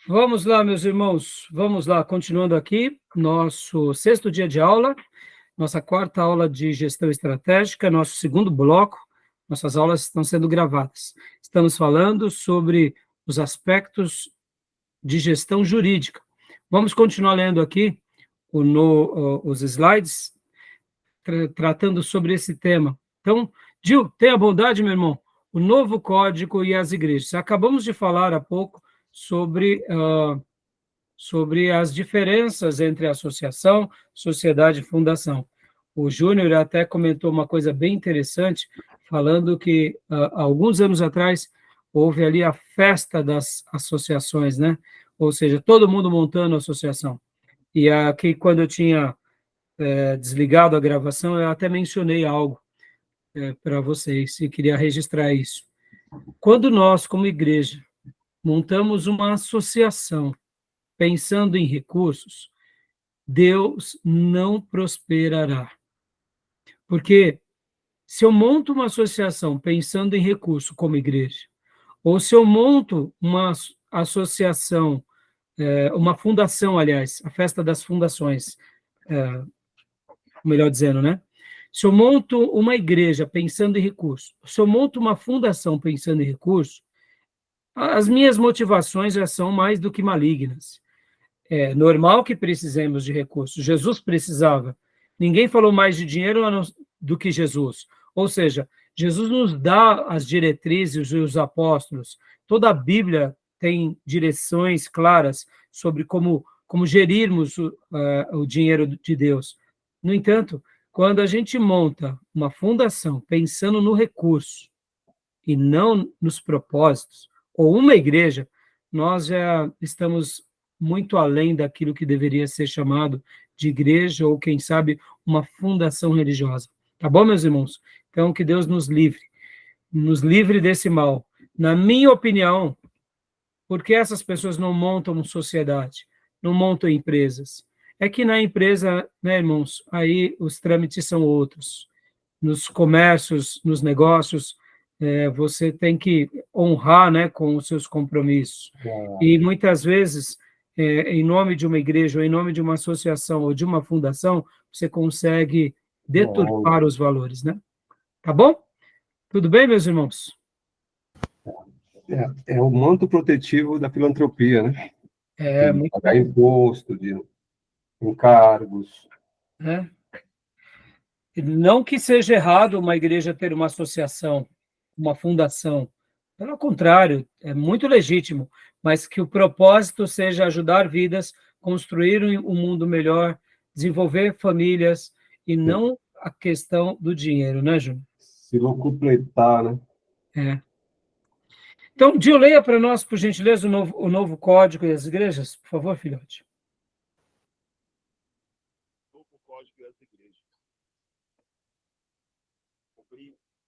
Vamos lá, meus irmãos, vamos lá, continuando aqui, nosso sexto dia de aula, nossa quarta aula de gestão estratégica, nosso segundo bloco, nossas aulas estão sendo gravadas. Estamos falando sobre os aspectos de gestão jurídica. Vamos continuar lendo aqui os slides, tratando sobre esse tema. Então, Gil, tenha bondade, meu irmão, o novo código e as igrejas. Acabamos de falar há pouco sobre as diferenças entre associação, sociedade e fundação. O Júnior até comentou uma coisa bem interessante, falando que, há alguns anos atrás, houve ali a festa das associações, né? Ou seja, todo mundo montando associação. E aqui, quando eu tinha desligado a gravação, eu até mencionei algo para vocês, e queria registrar isso. Quando nós, como igreja, montamos uma associação, pensando em recursos, Deus não prosperará. Porque se eu monto uma associação pensando em recurso como igreja, ou se eu monto uma associação, uma fundação, aliás, a festa das fundações, melhor dizendo, né? Se eu monto uma igreja pensando em recurso, se eu monto uma fundação pensando em recurso, as minhas motivações já são mais do que malignas. É normal que precisemos de recursos. Jesus precisava. Ninguém falou mais de dinheiro do que Jesus. Ou seja, Jesus nos dá as diretrizes e os apóstolos. Toda a Bíblia tem direções claras sobre como gerirmos o dinheiro de Deus. No entanto, quando a gente monta uma fundação pensando no recurso e não nos propósitos, ou uma igreja, nós já estamos muito além daquilo que deveria ser chamado de igreja ou, quem sabe, uma fundação religiosa. Tá bom, meus irmãos? Então, que Deus nos livre desse mal. Na minha opinião, por que essas pessoas não montam sociedade, não montam empresas? É que na empresa, né, irmãos, aí os trâmites são outros. Nos comércios, nos negócios, você tem que honrar, né, com os seus compromissos. E muitas vezes, em nome de uma igreja, ou em nome de uma associação, ou de uma fundação, você consegue deturpar os valores, né? Tá bom? Tudo bem, meus irmãos? É o manto protetivo da filantropia, né? De pagar imposto, de encargos. Não que seja errado uma igreja ter uma associação, uma fundação. Pelo contrário, é muito legítimo, mas que o propósito seja ajudar vidas, construir um mundo melhor, desenvolver famílias, e não a questão do dinheiro, né, Júnior? Se locupletar, né? Então, Dio, leia para nós, por gentileza, o novo Código e as Igrejas, por favor, filhote. Novo Código e as Igrejas.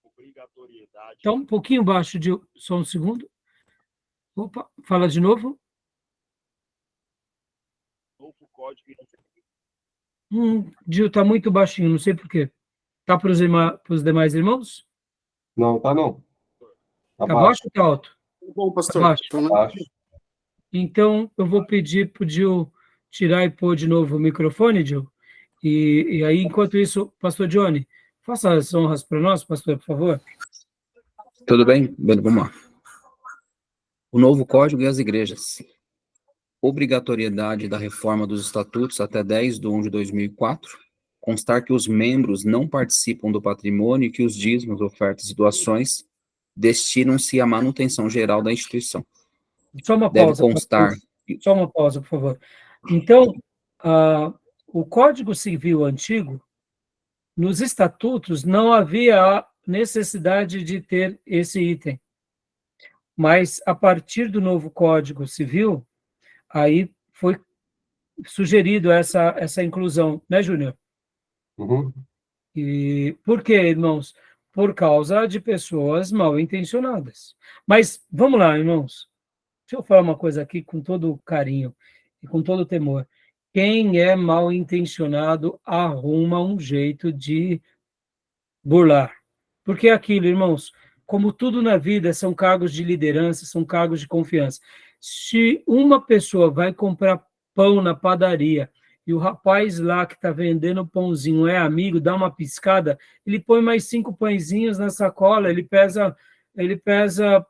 Obrigatoriedade. Então, um pouquinho baixo, Dio, só um segundo. Opa, fala de novo. Novo Código e as Igrejas. Dio, está muito baixinho, não sei por quê. Está para os demais irmãos? Não, tá não. Tá baixo ou tá alto? Bom, pastor. Tá baixo. Então, eu vou pedir para o Gil tirar e pôr de novo o microfone, Gil. E aí, enquanto isso, pastor Johnny, faça as honras para nós, pastor, por favor. Tudo bem? Vamos lá. O novo Código e as Igrejas. Obrigatoriedade da reforma dos estatutos até 10/1/2004. Constar que os membros não participam do patrimônio e que os dízimos, ofertas e doações destinam-se à manutenção geral da instituição. Só uma Deve pausa. constar... Só uma pausa, por favor. Então, o Código Civil antigo, nos estatutos, não havia a necessidade de ter esse item. Mas, a partir do novo Código Civil, aí foi sugerido essa inclusão, né, Júnior? Uhum. E por quê, irmãos? Por causa de pessoas mal intencionadas. Mas, vamos lá, irmãos. Deixa eu falar uma coisa aqui com todo carinho e com todo temor. Quem é mal intencionado arruma um jeito de burlar. Porque é aquilo, irmãos, como tudo na vida, são cargos de liderança, são cargos de confiança. Se uma pessoa vai comprar pão na padaria e o rapaz lá que está vendendo pãozinho é amigo, dá uma piscada, ele põe mais 5 pãezinhos na sacola, ele pesa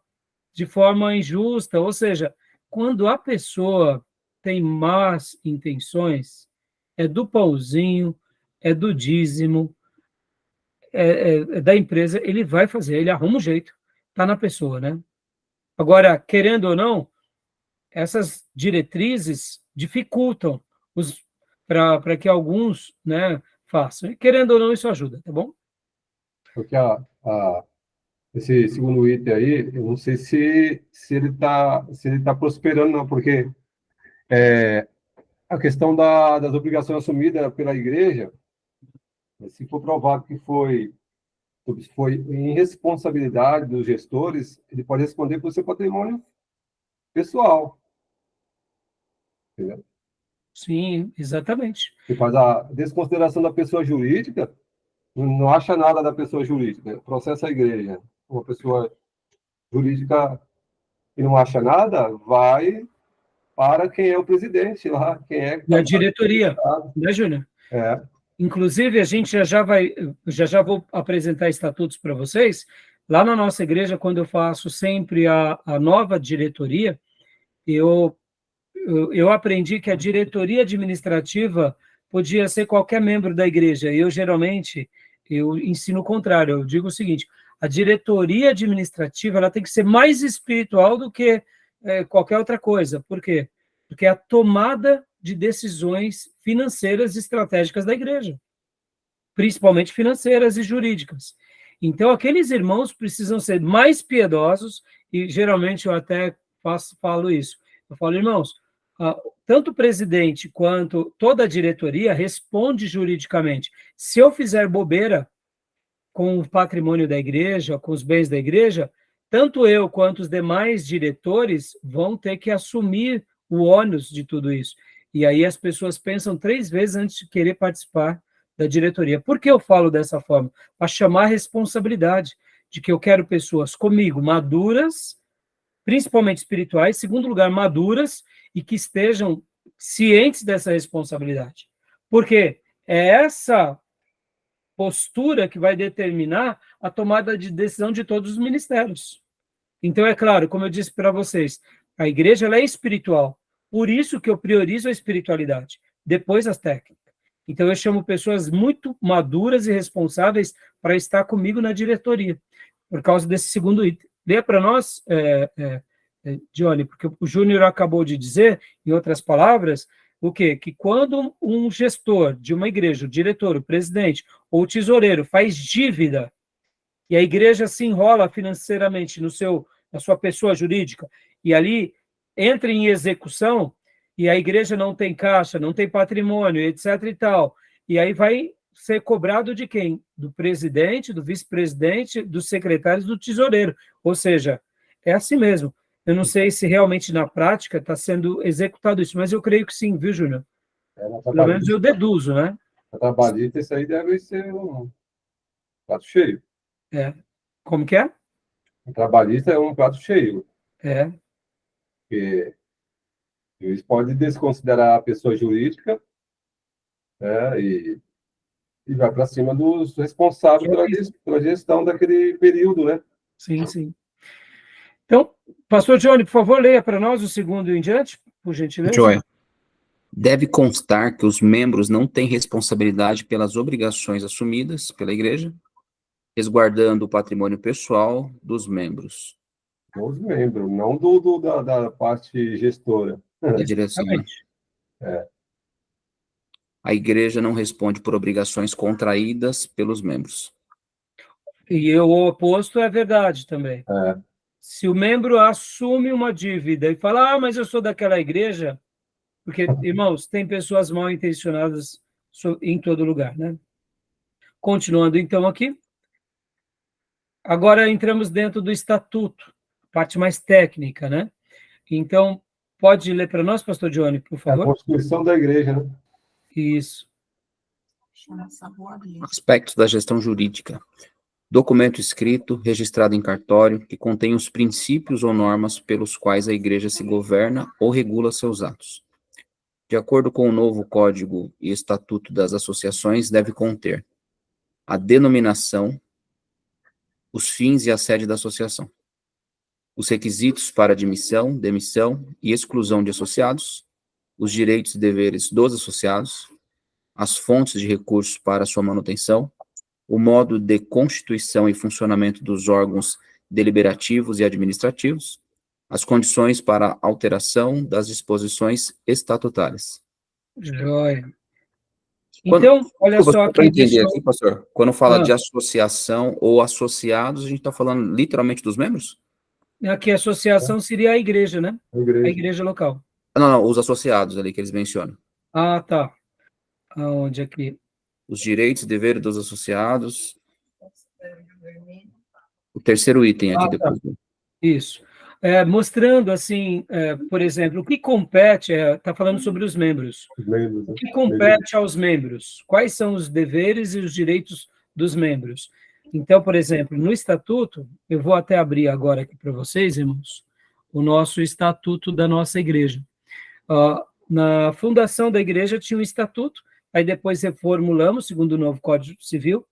de forma injusta. Ou seja, quando a pessoa tem más intenções, é do pãozinho, é do dízimo, é da empresa, ele vai fazer, ele arruma um jeito, está na pessoa, né? Agora, querendo ou não, essas diretrizes dificultam para que alguns, né, façam. E, querendo ou não, isso ajuda, tá bom? Porque esse segundo item aí, eu não sei se ele tá prosperando, não, porque a questão das obrigações assumidas pela igreja, se for provado que foi em responsabilidade dos gestores, ele pode responder por seu patrimônio pessoal. Entendeu? Sim, exatamente. Você faz a desconsideração da pessoa jurídica, não acha nada da pessoa jurídica, processa a igreja. Uma pessoa jurídica que não acha nada, vai para quem é o presidente lá, quem é... E a diretoria, né, Júnior? Inclusive, a gente já vou apresentar estatutos para vocês. Lá na nossa igreja, quando eu faço sempre a nova diretoria, eu aprendi que a diretoria administrativa podia ser qualquer membro da igreja. Eu, geralmente, ensino o contrário. Eu digo o seguinte: a diretoria administrativa ela tem que ser mais espiritual do que qualquer outra coisa. Por quê? Porque é a tomada de decisões financeiras e estratégicas da igreja, principalmente financeiras e jurídicas. Então, aqueles irmãos precisam ser mais piedosos, e geralmente eu até falo isso. Eu falo, irmãos, tanto o presidente quanto toda a diretoria responde juridicamente. Se eu fizer bobeira com o patrimônio da igreja, com os bens da igreja, tanto eu quanto os demais diretores vão ter que assumir o ônus de tudo isso. E aí as pessoas pensam 3 vezes antes de querer participar da diretoria. Por que eu falo dessa forma? Para chamar a responsabilidade de que eu quero pessoas comigo maduras, principalmente espirituais, segundo lugar, maduras, e que estejam cientes dessa responsabilidade. Porque é essa postura que vai determinar a tomada de decisão de todos os ministérios. Então, é claro, como eu disse para vocês, a igreja ela é espiritual, por isso que eu priorizo a espiritualidade, depois as técnicas. Então, eu chamo pessoas muito maduras e responsáveis para estar comigo na diretoria, por causa desse segundo item. Lê para nós, Johnny, porque o Júnior acabou de dizer, em outras palavras, o quê? Que quando um gestor de uma igreja, o diretor, o presidente ou o tesoureiro faz dívida e a igreja se enrola financeiramente na sua pessoa jurídica e ali entra em execução e a igreja não tem caixa, não tem patrimônio, etc. e tal, e aí vai ser cobrado de quem? Do presidente, do vice-presidente, dos secretários, do tesoureiro. Ou seja, é assim mesmo. Eu não sei se realmente na prática está sendo executado isso, mas eu creio que sim, viu, Júnior? Pelo menos eu deduzo, né? A trabalhista, isso aí deve ser um prato cheio. Como que é? O trabalhista é um prato cheio. Porque o juiz pode desconsiderar a pessoa jurídica e vai para cima dos responsáveis pela gestão daquele período, né? Sim, sim. Então, pastor Johnny, por favor, leia para nós o segundo em diante, por gentileza. Joia. Deve constar que os membros não têm responsabilidade pelas obrigações assumidas pela igreja, resguardando o patrimônio pessoal dos membros. Dos membros, não da parte gestora. Da direção. A igreja não responde por obrigações contraídas pelos membros. E o oposto é verdade também. Se o membro assume uma dívida e fala, mas eu sou daquela igreja, porque, irmãos, tem pessoas mal intencionadas em todo lugar, né? Continuando, então, aqui. Agora entramos dentro do estatuto, parte mais técnica, né? Então, pode ler para nós, pastor Johnny, por favor? A Constituição da igreja, né? Isso. Aspectos da gestão jurídica. documento escrito, registrado em cartório, que contém os princípios ou normas pelos quais a igreja se governa ou regula seus atos. De acordo com o novo Código e Estatuto das Associações, deve conter a denominação, os fins e a sede da associação, os requisitos para admissão, demissão e exclusão de associados, os direitos e deveres dos associados, as fontes de recursos para sua manutenção, o modo de constituição e funcionamento dos órgãos deliberativos e administrativos, as condições para alteração das disposições estatutárias. Joia. Então, olha só para aqui, entender aqui, pastor, quando fala de Ah. associação ou associados, a gente está falando literalmente dos membros? Aqui a associação seria a igreja, né? A Igreja. igreja local. Não, os associados ali que eles mencionam. Ah, tá. Aonde aqui? Os direitos e deveres dos associados. O terceiro item aqui depois. Isso. Mostrando, assim, por exemplo, o que compete, está falando sobre os membros. Membros, né? O que compete aos membros? Quais são os deveres e os direitos dos membros? Então, por exemplo, no estatuto, eu vou até abrir agora aqui para vocês, irmãos, o nosso estatuto da nossa igreja. Na fundação da igreja tinha um estatuto, aí depois reformulamos, segundo o novo Código Civil,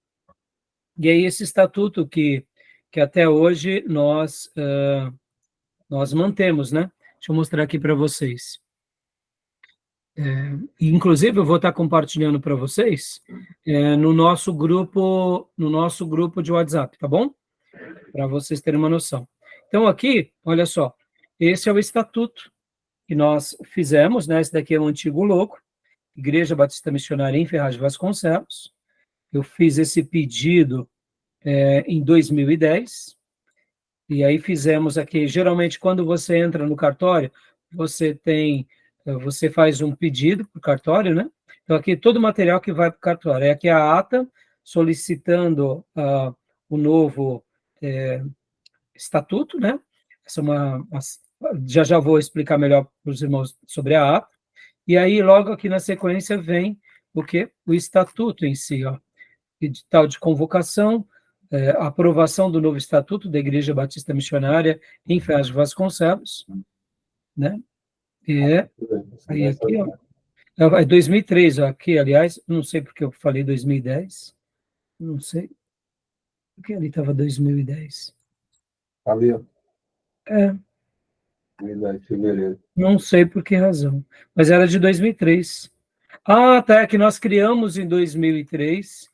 e aí esse estatuto que até hoje nós mantemos, né? Deixa eu mostrar aqui para vocês. Inclusive, eu vou estar compartilhando para vocês no nosso grupo de WhatsApp, tá bom? Para vocês terem uma noção. Então, aqui, olha só, esse é o estatuto que nós fizemos, né? Esse daqui é o antigo logo, Igreja Batista Missionária em Ferraz de Vasconcelos. Eu fiz esse pedido em 2010, e aí fizemos aqui, geralmente, quando você entra no cartório, você faz um pedido para o cartório, né? Então, aqui todo o material que vai para o cartório. Aqui a ata solicitando o novo estatuto, né? Essa é já vou explicar melhor para os irmãos sobre a ata. E aí, logo aqui na sequência, vem o quê? O estatuto em si, ó. Edital de convocação, a aprovação do novo estatuto da Igreja Batista Missionária em Ferraz de Vasconcelos, né? Aí aqui, ó, é 2003, ó, aqui, aliás, não sei porque eu falei 2010, não sei, porque ali estava 2010. Ali, ó. 2010, fevereiro. Não sei por que razão, mas era de 2003. Ah, tá, é que nós criamos em 2003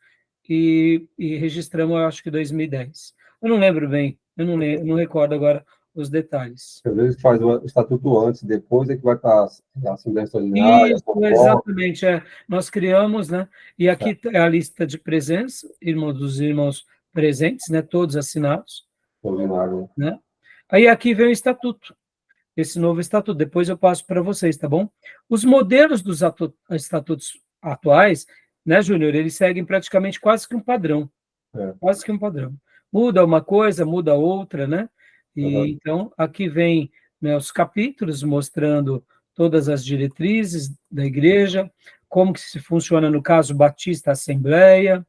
e registramos, eu acho que 2010. Eu não lembro bem, eu não recordo agora os detalhes. Às vezes faz o estatuto antes, depois é que vai para a Assembleia Extraordinária. Isso, exatamente, nós criamos, né? E aqui é a lista de presença, dos irmãos presentes, né? Todos assinados. Extraordinário. Né? Aí aqui vem o estatuto, esse novo estatuto, depois eu passo para vocês, tá bom? Os modelos dos estatutos atuais, né, Júnior, eles seguem praticamente quase que um padrão. Quase que um padrão. Muda uma coisa, muda outra, né? E então, aqui vem, né, os capítulos mostrando todas as diretrizes da igreja, como que se funciona, no caso, Batista Assembleia,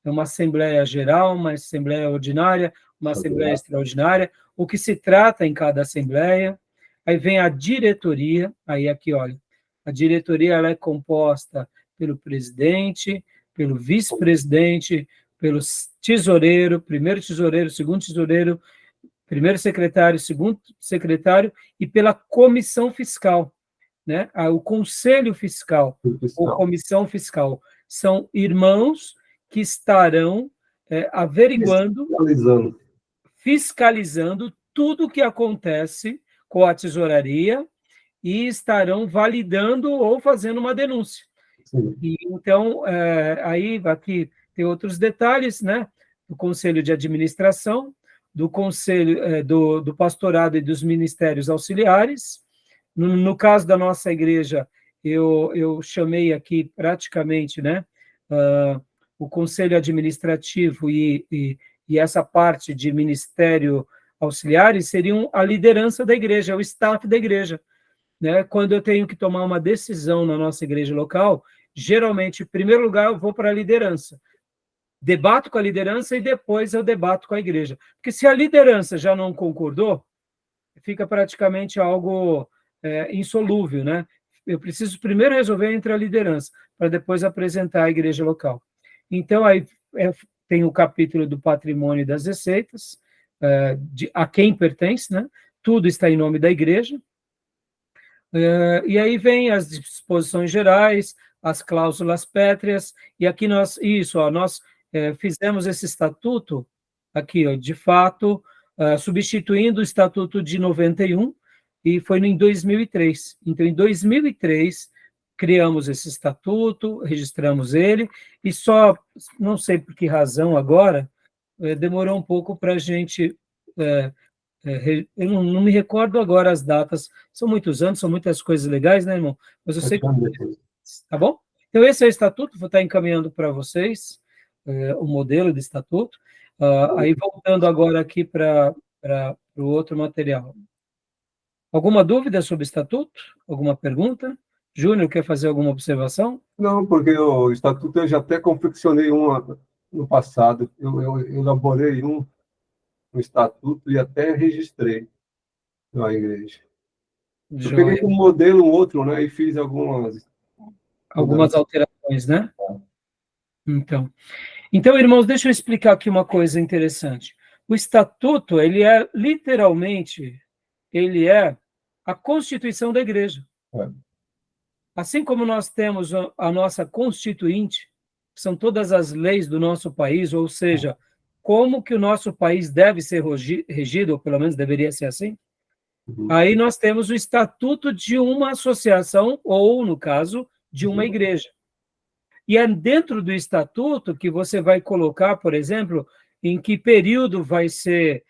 uma Assembleia Geral, uma Assembleia Ordinária, uma Assembleia Extraordinária, o que se trata em cada Assembleia. Aí vem a diretoria, aí aqui, olha, a diretoria ela é composta pelo presidente, pelo vice-presidente, pelo tesoureiro, primeiro tesoureiro, segundo tesoureiro, primeiro secretário, segundo secretário, e pela comissão fiscal, né? O conselho fiscal, ou comissão fiscal, são irmãos que estarão averiguando, fiscalizando tudo o que acontece com a tesouraria e estarão validando ou fazendo uma denúncia. E, então, aí aqui tem outros detalhes, né? Do Conselho de Administração, do Conselho do Pastorado e dos Ministérios Auxiliares. No caso da nossa igreja, eu chamei aqui praticamente, né? O Conselho Administrativo e essa parte de Ministério Auxiliares seriam a liderança da igreja, o staff da igreja. Né? Quando eu tenho que tomar uma decisão na nossa igreja local, geralmente, em primeiro lugar, eu vou para a liderança. debato com a liderança e depois eu debato com a igreja. Porque se a liderança já não concordou, fica praticamente algo insolúvel, né? Eu preciso primeiro resolver entre a liderança, para depois apresentar à igreja local. Então, aí tem o capítulo do patrimônio e das receitas, a quem pertence, né? Tudo está em nome da igreja. E aí vem as disposições gerais, as cláusulas pétreas, e aqui nós fizemos esse estatuto, aqui, ó, de fato, substituindo o estatuto de 91, e foi em 2003. Então, em 2003, criamos esse estatuto, registramos ele, e só, não sei por que razão agora, demorou um pouco para a gente... eu não me recordo agora as datas, são muitos anos, são muitas coisas legais, né, irmão? Mas eu sei que... Tá bom? Então, esse é o estatuto, vou estar encaminhando para vocês o modelo de estatuto. Aí, voltando agora aqui para o outro material. Alguma dúvida sobre o estatuto? Alguma pergunta? Júnior, quer fazer alguma observação? Não, porque o estatuto eu já até confeccionei um no passado. Eu elaborei um estatuto e até registrei na igreja. Eu peguei como modelo um outro, né, e fiz algumas alterações, né? Então, irmãos, deixa eu explicar aqui uma coisa interessante. O estatuto, ele é literalmente, ele é a constituição da igreja. Assim como nós temos a nossa constituinte, que são todas as leis do nosso país, ou seja, como que o nosso país deve ser regido, ou pelo menos deveria ser assim, aí nós temos o estatuto de uma associação, ou, no caso, de uma igreja. E é dentro do estatuto que você vai colocar, por exemplo, em que período vai ser,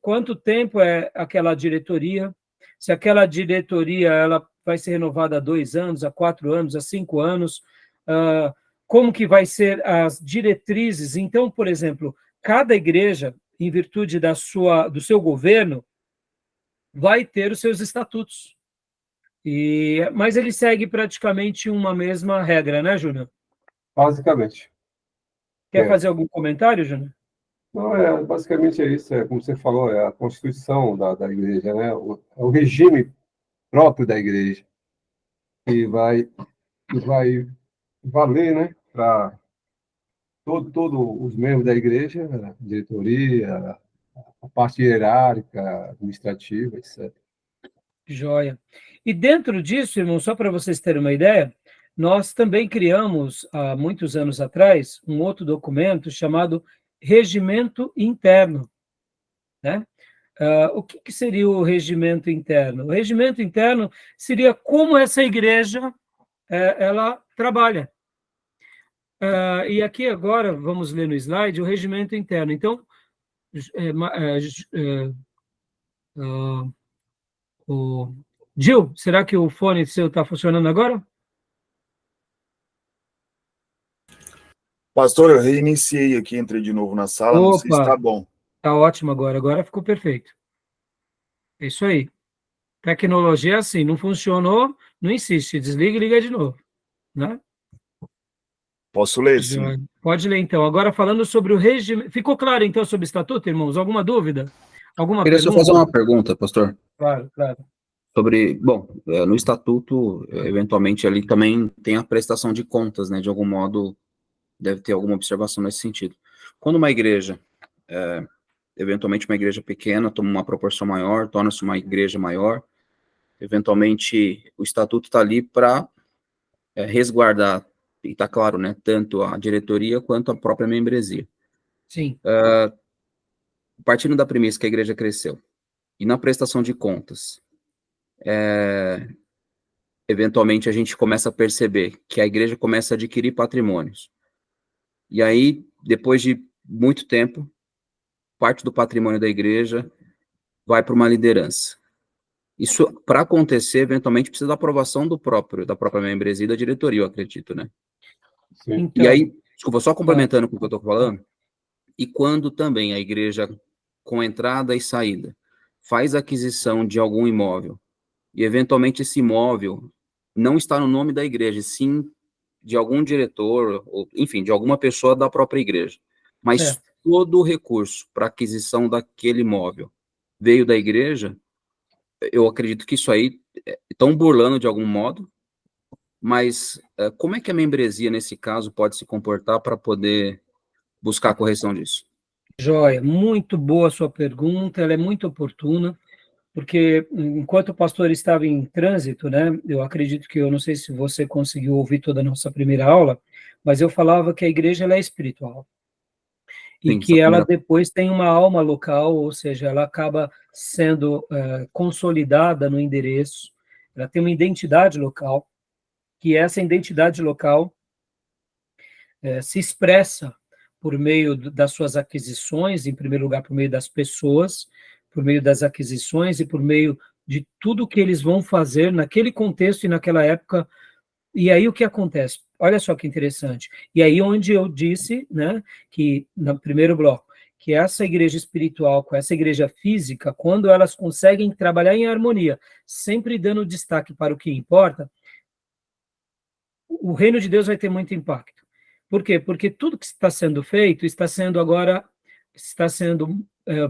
quanto tempo é aquela diretoria, se aquela diretoria ela vai ser renovada há 2 anos, há 4 anos, há 5 anos, como que vai ser as diretrizes. Então, por exemplo, cada igreja, em virtude do seu governo, vai ter os seus estatutos. Mas ele segue praticamente uma mesma regra, né, Júnior? Basicamente. Quer fazer algum comentário, Júnior? Não, basicamente é isso, como você falou, é a constituição da igreja, né? O regime próprio da igreja, que vai valer, né, para todos os membros da igreja, a diretoria, a parte hierárquica, administrativa, etc. Joia. E dentro disso, irmão, só para vocês terem uma ideia, nós também criamos, há muitos anos atrás, um outro documento chamado Regimento Interno, né? O que seria o regimento interno? O regimento interno seria como essa igreja ela trabalha. E aqui agora, vamos ler no slide, o regimento interno. Então, Gil, será que o fone seu está funcionando agora? Pastor, eu reiniciei aqui, entrei de novo na sala, não sei se está bom. Está ótimo agora ficou perfeito. É isso aí. Tecnologia é assim, não funcionou, não insiste, desliga e liga de novo, né? Posso ler, sim. Pode ler, então. Agora, falando sobre o regime... Ficou claro, então, sobre o estatuto, irmãos? Alguma dúvida? Alguma Queria pergunta? só fazer uma pergunta, pastor. Claro. Sobre, no estatuto, eventualmente, ali também tem a prestação de contas, né? De algum modo, deve ter alguma observação nesse sentido. Quando uma igreja, eventualmente uma igreja pequena, toma uma proporção maior, torna-se uma igreja maior, eventualmente o estatuto está ali para resguardar, e está claro, né? Tanto a diretoria quanto a própria membresia. Sim. Partindo da premissa que a igreja cresceu, e na prestação de contas, eventualmente a gente começa a perceber que a igreja começa a adquirir patrimônios. E aí, depois de muito tempo, parte do patrimônio da igreja vai para uma liderança. Isso, para acontecer, eventualmente, precisa da aprovação da própria membresia e da diretoria, eu acredito, né? Sim. Então, e aí, desculpa, só complementando com o que eu estou falando, e quando também a igreja, com entrada e saída, faz aquisição de algum imóvel, e eventualmente esse imóvel não está no nome da igreja, sim de algum diretor, ou, enfim, de alguma pessoa da própria igreja. Mas Certo. todo o recurso para aquisição daquele imóvel veio da igreja, eu acredito que isso aí estão burlando de algum modo, mas como é que a membresia, nesse caso, pode se comportar para poder buscar a correção disso? Joia, muito boa a sua pergunta, ela é muito oportuna, porque enquanto o pastor estava em trânsito, né, eu acredito que, eu não sei se você conseguiu ouvir toda a nossa primeira aula, mas eu falava que a igreja ela é espiritual, e Sim, que ela depois tem uma alma local, ou seja, ela acaba sendo consolidada no endereço, ela tem uma identidade local, que essa identidade local se expressa por meio das suas aquisições, em primeiro lugar, por meio das pessoas, por meio das aquisições e por meio de tudo que eles vão fazer naquele contexto e naquela época. E aí o que acontece? Olha só que interessante. E aí onde eu disse, né, que no primeiro bloco, que essa igreja espiritual com essa igreja física, quando elas conseguem trabalhar em harmonia, sempre dando destaque para o que importa, o reino de Deus vai ter muito impacto. Por quê? Porque tudo que está sendo feito está sendo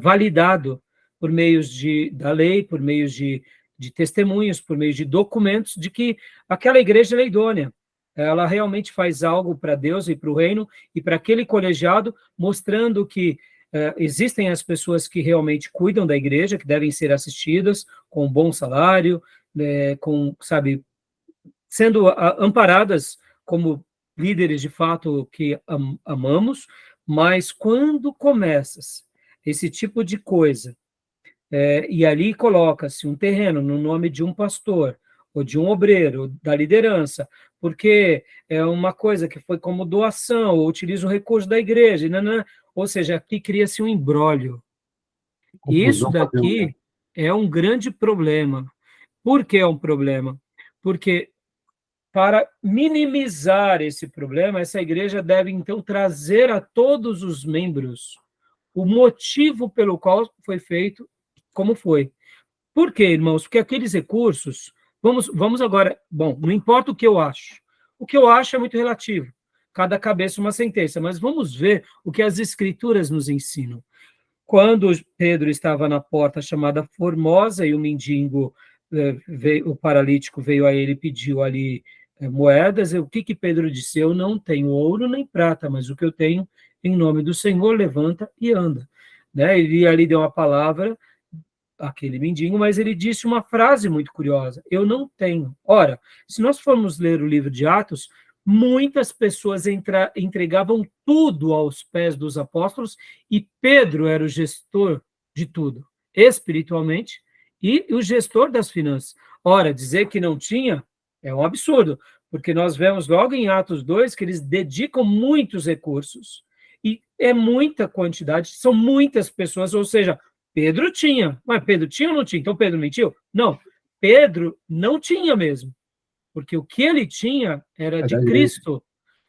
validado por meios da lei, por meios de testemunhos, por meio de documentos, de que aquela igreja é idônea. Ela realmente faz algo para Deus e para o reino e para aquele colegiado, mostrando que existem as pessoas que realmente cuidam da igreja, que devem ser assistidas com um bom salário, sendo amparadas como líderes de fato que amamos, mas quando começas esse tipo de coisa, e ali coloca-se um terreno no nome de um pastor, ou de um obreiro, da liderança, porque é uma coisa que foi como doação, ou utiliza o recurso da igreja, ou seja, aqui cria-se um imbróglio. Isso daqui é um grande problema. Por que é um problema? Porque para minimizar esse problema, essa igreja deve, então, trazer a todos os membros o motivo pelo qual foi feito como foi. Por quê, irmãos? Porque aqueles recursos... Vamos agora... Bom, não importa o que eu acho. O que eu acho é muito relativo. Cada cabeça uma sentença. Mas vamos ver o que as Escrituras nos ensinam. Quando Pedro estava na porta chamada Formosa e o mendigo, o paralítico veio a ele e pediu ali moedas, o que Pedro disse? Eu não tenho ouro nem prata, mas o que eu tenho, em nome do Senhor, levanta e anda. Né? Ele ali deu uma palavra àquele mendigo, mas ele disse uma frase muito curiosa, eu não tenho. Ora, se nós formos ler o livro de Atos, muitas pessoas entregavam tudo aos pés dos apóstolos e Pedro era o gestor de tudo, espiritualmente, e o gestor das finanças. Ora, dizer que não tinha é um absurdo, porque nós vemos logo em Atos 2 que eles dedicam muitos recursos, e é muita quantidade, são muitas pessoas, ou seja, Pedro tinha, mas Pedro tinha ou não tinha? Então Pedro mentiu? Não, Pedro não tinha mesmo, porque o que ele tinha era de Cristo,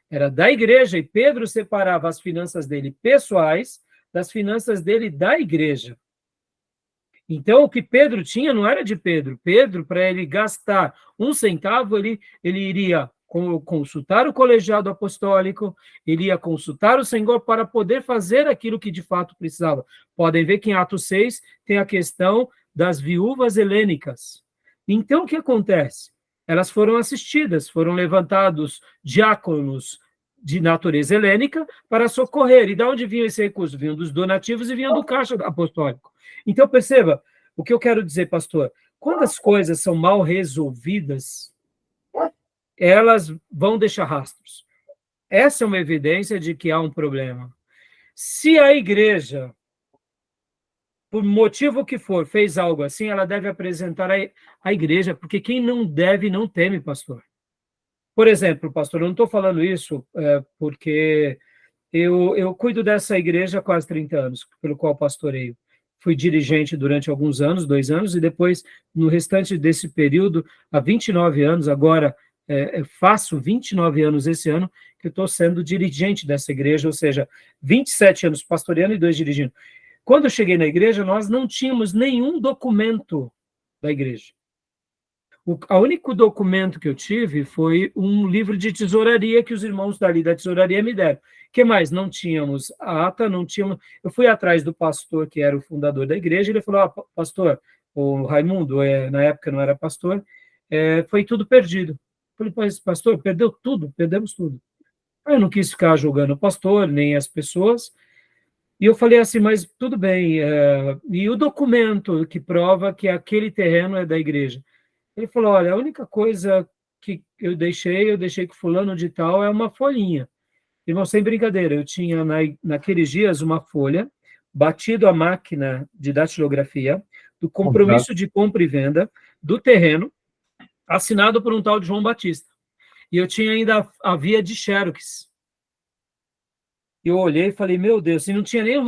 era da igreja, e Pedro separava as finanças dele pessoais das finanças dele da igreja. Então, o que Pedro tinha não era de Pedro. Pedro, para ele gastar um centavo, ele iria consultar o colegiado apostólico, ele ia consultar o Senhor para poder fazer aquilo que de fato precisava. Podem ver que em Atos 6 tem a questão das viúvas helênicas. Então, o que acontece? Elas foram assistidas, foram levantados diáconos de natureza helênica para socorrer. E de onde vinha esse recurso? Vinham dos donativos e vinham do caixa apostólico. Então, perceba, o que eu quero dizer, pastor, quando as coisas são mal resolvidas, elas vão deixar rastros. Essa é uma evidência de que há um problema. Se a igreja, por motivo que for, fez algo assim, ela deve apresentar a igreja, porque quem não deve, não teme, pastor. Por exemplo, pastor, eu não estou falando isso porque eu cuido dessa igreja há quase 30 anos, pelo qual pastoreio. Fui dirigente durante alguns anos, 2 anos, e depois, no restante desse período, há 29 anos, agora faço 29 anos esse ano, que eu estou sendo dirigente dessa igreja, ou seja, 27 anos pastoreando e 2 dirigindo. Quando eu cheguei na igreja, nós não tínhamos nenhum documento da igreja. O único documento que eu tive foi um livro de tesouraria que os irmãos dali da tesouraria me deram. O que mais? Não tínhamos ata, não tínhamos... Eu fui atrás do pastor, que era o fundador da igreja, ele falou, pastor, o Raimundo, na época não era pastor, foi tudo perdido. Eu falei, pastor, perdeu tudo, perdemos tudo. Eu não quis ficar julgando o pastor, nem as pessoas, e eu falei assim, mas tudo bem, e o documento que prova que aquele terreno é da igreja? Ele falou, olha, a única coisa que eu deixei que fulano de tal é uma folhinha. Irmão, sem brincadeira, eu tinha naqueles dias uma folha, batido a máquina de datilografia, do compromisso de compra e venda do terreno, assinado por um tal de João Batista. E eu tinha ainda a via de Xerox. Eu olhei e falei, meu Deus, e não tinha nem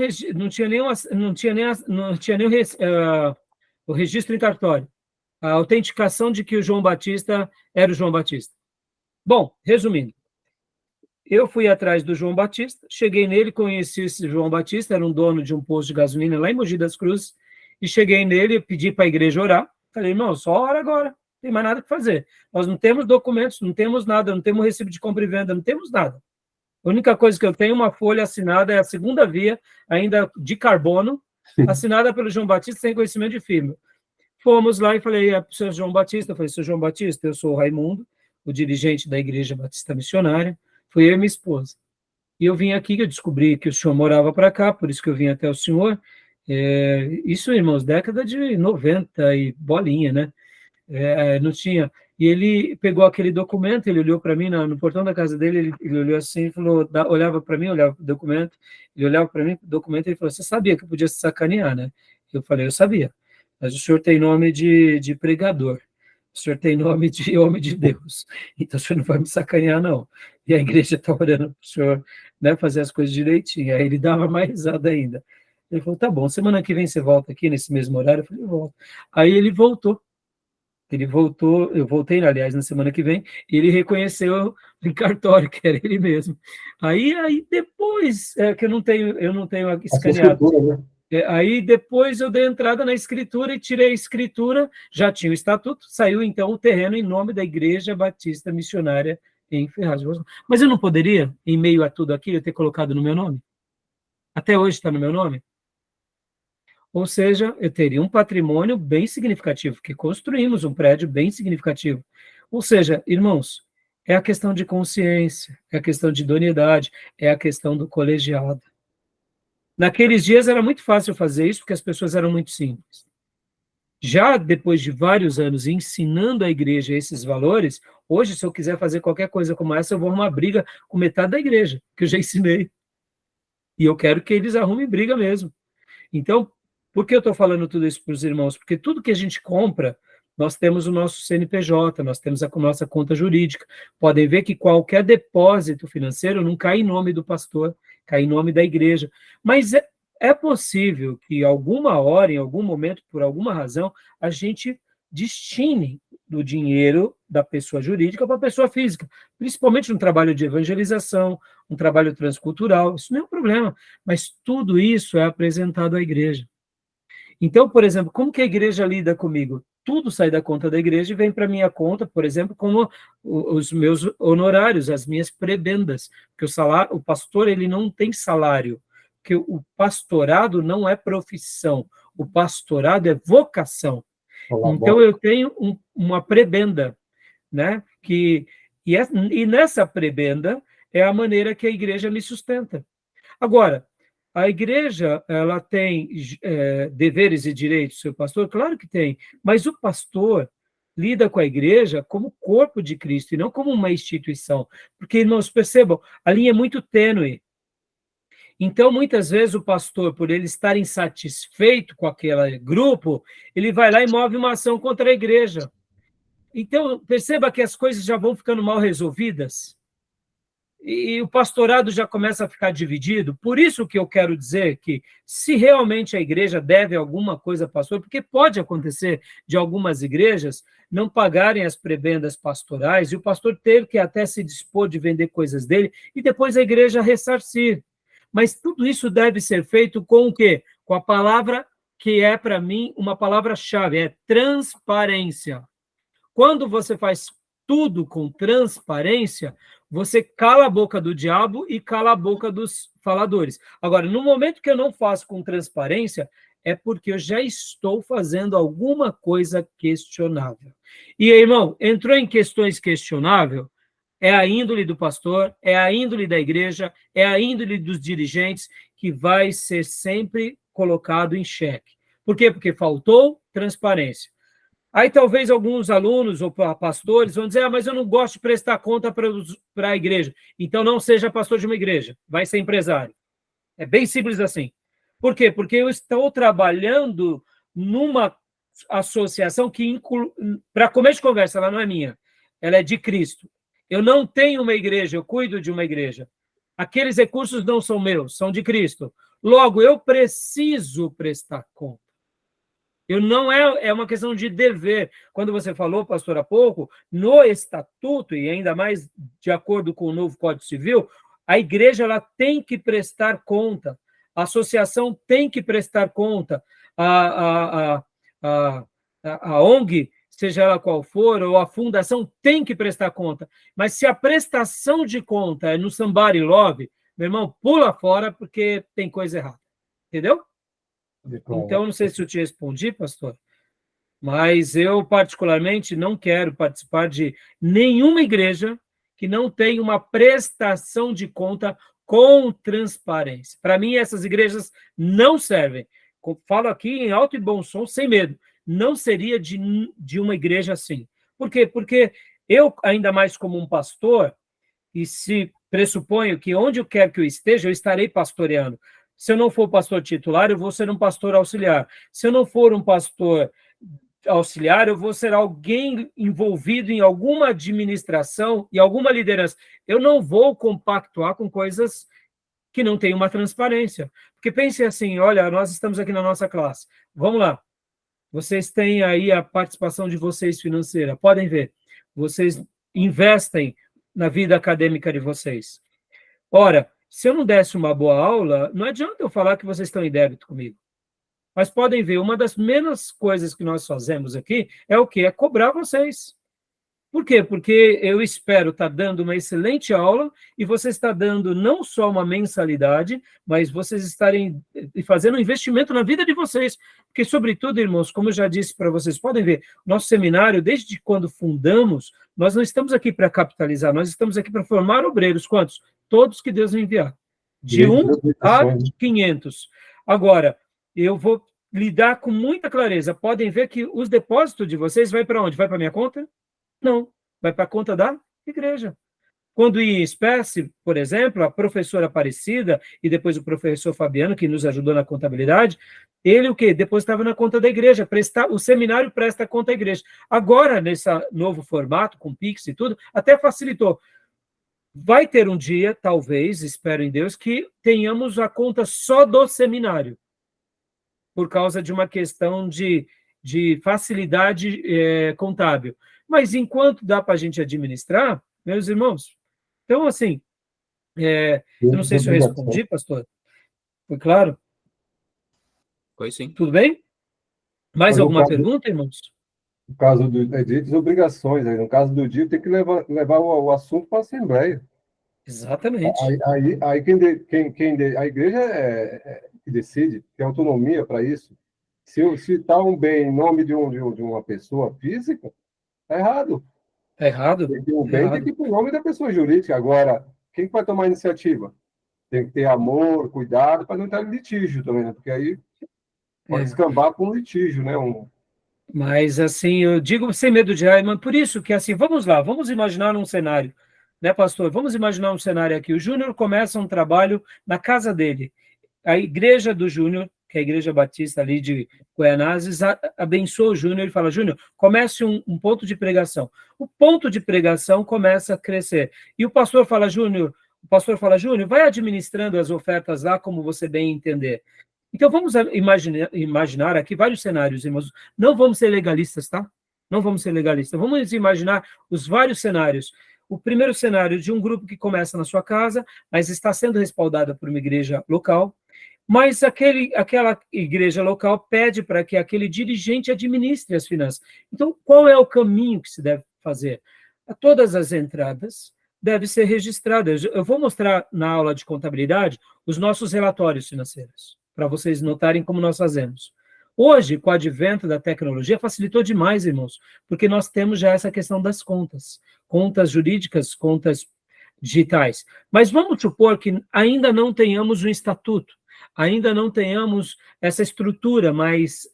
o registro em cartório. A autenticação de que o João Batista era o João Batista. Bom, resumindo, eu fui atrás do João Batista, cheguei nele, conheci esse João Batista, era um dono de um posto de gasolina lá em Mogi das Cruzes, e cheguei nele, pedi para a igreja orar, falei, irmão, só ora agora, não tem mais nada que fazer. Nós não temos documentos, não temos nada, não temos recibo de compra e venda, não temos nada. A única coisa que eu tenho, uma folha assinada, é a segunda via, ainda de carbono, assinada pelo João Batista, sem conhecimento de firma. Fomos lá e falei, senhor João Batista, eu falei, senhor João Batista, eu sou o Raimundo, o dirigente da Igreja Batista Missionária, fui eu e minha esposa. E eu vim aqui, que eu descobri que o senhor morava para cá, por isso que eu vim até o senhor. Isso, irmãos, década de 90 e bolinha, né? Não tinha. E ele pegou aquele documento, ele olhou para mim no portão da casa dele, ele olhou assim, falou, olhava para mim, olhava para o documento, ele olhava para mim, o documento, ele falou, você sabia que eu podia se sacanear, né? Eu falei, eu sabia. Mas o senhor tem nome de pregador, o senhor tem nome de homem de Deus, então o senhor não vai me sacanear, não. E a igreja está orando para o senhor, né, fazer as coisas direitinho. Aí ele dava mais risada ainda. Ele falou, tá bom, semana que vem você volta aqui nesse mesmo horário? Eu falei, eu volto. Aí ele voltou, eu voltei, aliás, na semana que vem, e ele reconheceu em cartório que era ele mesmo. Aí depois, que eu não tenho escaneado. Né? Aí depois eu dei entrada na escritura e tirei a escritura, já tinha o estatuto, saiu então o terreno em nome da Igreja Batista Missionária em Ferraz de Rosemont. Mas eu não poderia, em meio a tudo aquilo, ter colocado no meu nome? Até hoje está no meu nome? Ou seja, eu teria um patrimônio bem significativo, que construímos um prédio bem significativo. Ou seja, irmãos, é a questão de consciência, é a questão de idoneidade, é a questão do colegiado. Naqueles dias era muito fácil fazer isso, porque as pessoas eram muito simples. Já depois de vários anos ensinando a igreja esses valores, hoje, se eu quiser fazer qualquer coisa como essa, eu vou arrumar briga com metade da igreja, que eu já ensinei. E eu quero que eles arrumem briga mesmo. Então, por que eu estou falando tudo isso para os irmãos? Porque tudo que a gente compra, nós temos o nosso CNPJ, nós temos a nossa conta jurídica. Podem ver que qualquer depósito financeiro não cai em nome do pastor, cai em nome da igreja. Mas é possível que alguma hora, em algum momento, por alguma razão, a gente destine do dinheiro da pessoa jurídica para a pessoa física, principalmente no trabalho de evangelização, um trabalho transcultural, isso não é um problema, mas tudo isso é apresentado à igreja. Então, por exemplo, como que a igreja lida comigo? Tudo sai da conta da igreja e vem para a minha conta, por exemplo, como os meus honorários, as minhas prebendas, porque o pastor ele não tem salário, porque o pastorado não é profissão, o pastorado é vocação. Então, eu tenho uma prebenda, né? E nessa prebenda é a maneira que a igreja me sustenta. Agora, a igreja, ela tem deveres e direitos, seu pastor? Claro que tem, mas o pastor lida com a igreja como corpo de Cristo e não como uma instituição. Porque, irmãos, percebam, a linha é muito tênue. Então, muitas vezes, o pastor, por ele estar insatisfeito com aquele grupo, ele vai lá e move uma ação contra a igreja. Então, perceba que as coisas já vão ficando mal resolvidas e o pastorado já começa a ficar dividido. Por isso que eu quero dizer que, se realmente a igreja deve alguma coisa ao pastor, porque pode acontecer de algumas igrejas não pagarem as prebendas pastorais e o pastor ter que até se dispor de vender coisas dele e depois a igreja ressarcir. Mas tudo isso deve ser feito com o quê? Com a palavra que é, para mim, uma palavra-chave, é transparência. quando você faz tudo com transparência, você cala a boca do diabo e cala a boca dos faladores. Agora, no momento que eu não faço com transparência, é porque eu já estou fazendo alguma coisa questionável. E, irmão, entrou em questões questionáveis, é a índole do pastor, é a índole da igreja, é a índole dos dirigentes que vai ser sempre colocado em xeque. Por quê? Porque faltou transparência. Aí talvez alguns alunos ou pastores vão dizer, mas eu não gosto de prestar conta para a igreja. Então não seja pastor de uma igreja, vai ser empresário. É bem simples assim. Por quê? Porque eu estou trabalhando numa associação que, para começo de conversa, ela não é minha, ela é de Cristo. Eu não tenho uma igreja, eu cuido de uma igreja. Aqueles recursos não são meus, são de Cristo. Logo, eu preciso prestar conta. Eu não é uma questão de dever. Quando você falou, pastor, há pouco, no estatuto, e ainda mais de acordo com o novo Código Civil, a igreja ela tem que prestar conta, a associação tem que prestar conta, a ONG, seja ela qual for, ou a fundação tem que prestar conta. Mas se a prestação de conta é no somebody love, meu irmão, pula fora porque tem coisa errada. Entendeu? Então, não sei se eu te respondi, pastor, mas eu, particularmente, não quero participar de nenhuma igreja que não tenha uma prestação de conta com transparência. Para mim, essas igrejas não servem. Falo aqui em alto e bom som, sem medo. Não seria de uma igreja assim. Por quê? Porque eu, ainda mais como um pastor, e se pressuponho que onde eu quero que eu esteja, eu estarei pastoreando. Se eu não for pastor titular, eu vou ser um pastor auxiliar. Se eu não for um pastor auxiliar, eu vou ser alguém envolvido em alguma administração e alguma liderança. Eu não vou compactuar com coisas que não têm uma transparência. Porque pense assim, olha, nós estamos aqui na nossa classe. Vamos lá. Vocês têm aí a participação de vocês financeira. Podem ver. Vocês investem na vida acadêmica de vocês. Ora, se eu não desse uma boa aula, não adianta eu falar que vocês estão em débito comigo. Mas podem ver, uma das menos coisas que nós fazemos aqui é o quê? É cobrar vocês. Por quê? Porque eu espero estar dando uma excelente aula e você está dando não só uma mensalidade, mas vocês estarem fazendo um investimento na vida de vocês. Porque, sobretudo, irmãos, como eu já disse para vocês, podem ver, nosso seminário, desde quando fundamos, nós não estamos aqui para capitalizar, nós estamos aqui para formar obreiros. Quantos? Todos que Deus me enviar. De 1 a 500. Agora, eu vou lidar com muita clareza. Podem ver que os depósitos de vocês vai para onde? Vai para a minha conta? Não, vai para a conta da igreja. Quando em espécie, por exemplo, a professora Aparecida e depois o professor Fabiano, que nos ajudou na contabilidade, ele o quê? Depositava na conta da igreja, o seminário presta conta à igreja. Agora, nesse novo formato, com Pix e tudo, até facilitou. Vai ter um dia, talvez, espero em Deus, que tenhamos a conta só do seminário, por causa de uma questão de facilidade contábil. Mas enquanto dá para a gente administrar, meus irmãos, então, assim, eu não sei se eu respondi, pastor. Foi claro? Foi sim. Tudo bem? Mais alguma pergunta, irmãos? No caso do Edith, obrigações. Aí, no caso do Dito, tem que levar o assunto para a Assembleia. Exatamente. Aí a igreja é que decide, tem autonomia para isso. Se está um bem em nome de uma pessoa física, está errado. Está errado. O bem tem que ir para o nome da pessoa jurídica. Agora, quem vai tomar a iniciativa? Tem que ter amor, cuidado, para não entrar em litígio também, né? Porque aí pode escambar com um litígio, né? Mas, assim, eu digo sem medo de mas por isso que, assim, vamos lá, vamos imaginar um cenário, né, pastor? Vamos imaginar um cenário aqui. O Júnior começa um trabalho na casa dele. A igreja do Júnior, que é a Igreja Batista ali de Goianazes, abençoa o Júnior e fala, Júnior, comece um ponto de pregação. O ponto de pregação começa a crescer. E o pastor fala, Júnior, vai administrando as ofertas lá como você bem entender. Então, vamos imaginar aqui vários cenários, irmãos. Não vamos ser legalistas, tá? Não vamos ser legalistas. Vamos imaginar os vários cenários. O primeiro cenário de um grupo que começa na sua casa, mas está sendo respaldada por uma igreja local. Mas aquela igreja local pede para que aquele dirigente administre as finanças. Então, qual é o caminho que se deve fazer? Todas as entradas devem ser registradas. Eu vou mostrar na aula de contabilidade os nossos relatórios financeiros, para vocês notarem como nós fazemos. Hoje, com o advento da tecnologia, facilitou demais, irmãos, porque nós temos já essa questão das contas jurídicas, contas digitais. Mas vamos supor que ainda não tenhamos um estatuto, ainda não tenhamos essa estrutura mais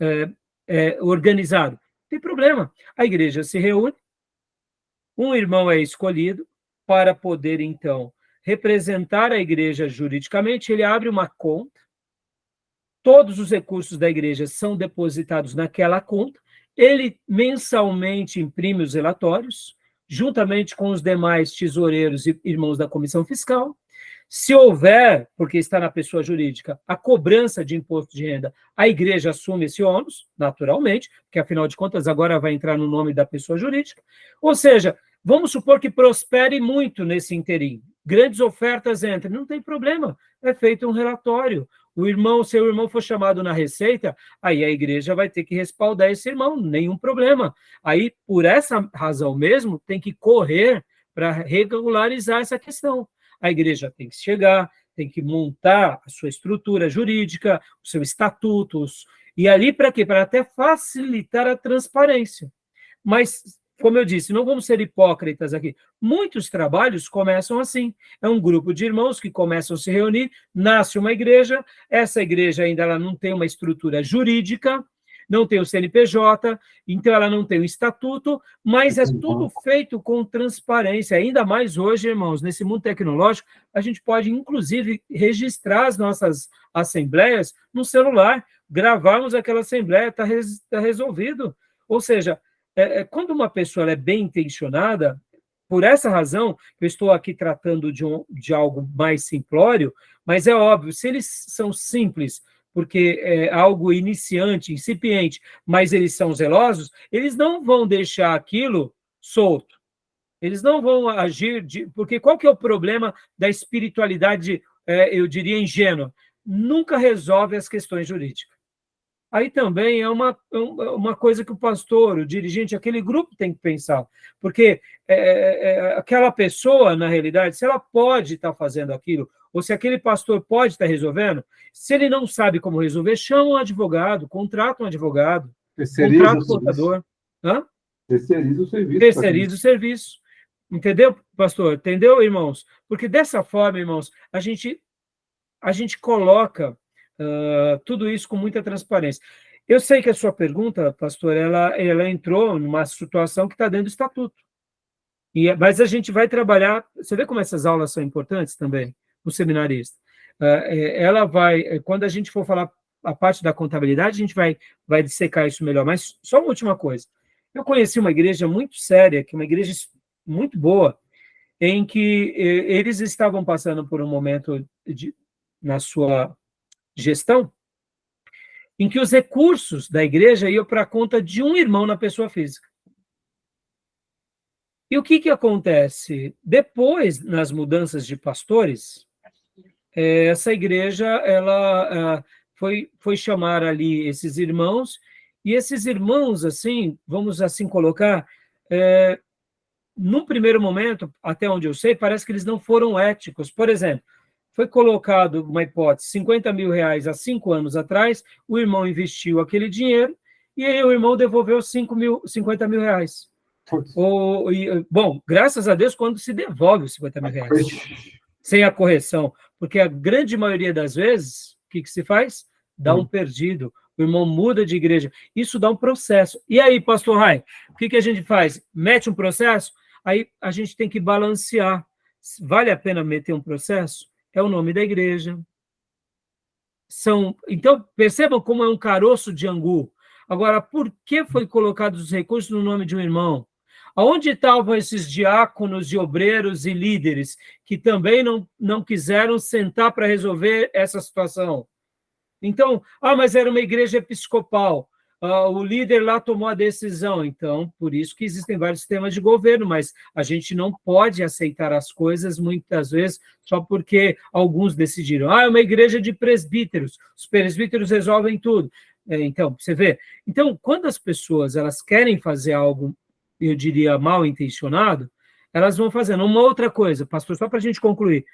organizada. Não tem problema. A igreja se reúne, um irmão é escolhido para poder, então, representar a igreja juridicamente, ele abre uma conta, todos os recursos da igreja são depositados naquela conta, ele mensalmente imprime os relatórios, juntamente com os demais tesoureiros e irmãos da comissão fiscal. Se houver, porque está na pessoa jurídica, a cobrança de imposto de renda, a igreja assume esse ônus, naturalmente, porque, afinal de contas, agora vai entrar no nome da pessoa jurídica. Ou seja, vamos supor que prospere muito nesse interim. Grandes ofertas entrem, não tem problema, é feito um relatório. Se o irmão for chamado na receita, aí a igreja vai ter que respaldar esse irmão, nenhum problema. Aí, por essa razão mesmo, tem que correr para regularizar essa questão. A igreja tem que chegar, tem que montar a sua estrutura jurídica, os seus estatutos, e ali para quê? Para até facilitar a transparência. Mas, como eu disse, não vamos ser hipócritas aqui. Muitos trabalhos começam assim. É um grupo de irmãos que começam a se reunir, nasce uma igreja, essa igreja ainda ela não tem uma estrutura jurídica, não tem o CNPJ, então ela não tem o estatuto, mas é tudo feito com transparência. Ainda mais hoje, irmãos, nesse mundo tecnológico, a gente pode, inclusive, registrar as nossas assembleias no celular, gravarmos aquela assembleia, está resolvido. Ou seja, quando uma pessoa é bem intencionada, por essa razão, eu estou aqui tratando de algo mais simplório, mas é óbvio, se eles são simples, porque é algo iniciante, incipiente, mas eles são zelosos, eles não vão deixar aquilo solto. Eles não vão agir, porque qual que é o problema da espiritualidade, eu diria, ingênua? Nunca resolve as questões jurídicas. Aí também é uma coisa que o pastor, o dirigente, aquele grupo tem que pensar, porque aquela pessoa, na realidade, se ela pode estar fazendo aquilo, ou se aquele pastor pode estar resolvendo, se ele não sabe como resolver, chama um advogado, contrata um advogado, contrata um contador. Terceiriza o serviço. Terceiriza o serviço. Entendeu, pastor? Entendeu, irmãos? Porque dessa forma, irmãos, a gente coloca tudo isso com muita transparência. Eu sei que a sua pergunta, pastor, ela entrou numa situação que está dentro do estatuto. Mas a gente vai trabalhar... Você vê como essas aulas são importantes também, o seminarista. Ela vai... Quando a gente for falar a parte da contabilidade, a gente vai dissecar isso melhor. Mas só uma última coisa. Eu conheci uma igreja muito séria, que é uma igreja muito boa, em que eles estavam passando por um momento na sua gestão, em que os recursos da igreja iam para a conta de um irmão na pessoa física. E o que acontece? Depois, nas mudanças de pastores, essa igreja ela foi chamar ali esses irmãos, e esses irmãos, assim, vamos assim colocar, num primeiro momento, até onde eu sei, parece que eles não foram éticos. Por exemplo, foi colocado uma hipótese, 50 mil reais há 5 anos atrás, o irmão investiu aquele dinheiro, e aí o irmão devolveu 50 mil reais. Bom, graças a Deus, quando se devolve os 50 mil reais, sem a correção, porque a grande maioria das vezes, o que se faz? Dá um perdido, o irmão muda de igreja, isso dá um processo. E aí, pastor Rai, o que a gente faz? Mete um processo? Aí a gente tem que balancear. Vale a pena meter um processo? É o nome da igreja. Então, percebam como é um caroço de angu. Agora, por que foi colocado os recursos no nome de um irmão? Aonde estavam esses diáconos e obreiros e líderes que também não quiseram sentar para resolver essa situação? Então, mas era uma igreja episcopal. o líder lá tomou a decisão, então, por isso que existem vários sistemas de governo, mas a gente não pode aceitar as coisas, muitas vezes, só porque alguns decidiram. É uma igreja de presbíteros, os presbíteros resolvem tudo. Então, você vê. Então, quando as pessoas elas querem fazer algo, eu diria, mal intencionado, elas vão fazendo. Uma outra coisa, pastor, só para a gente concluir,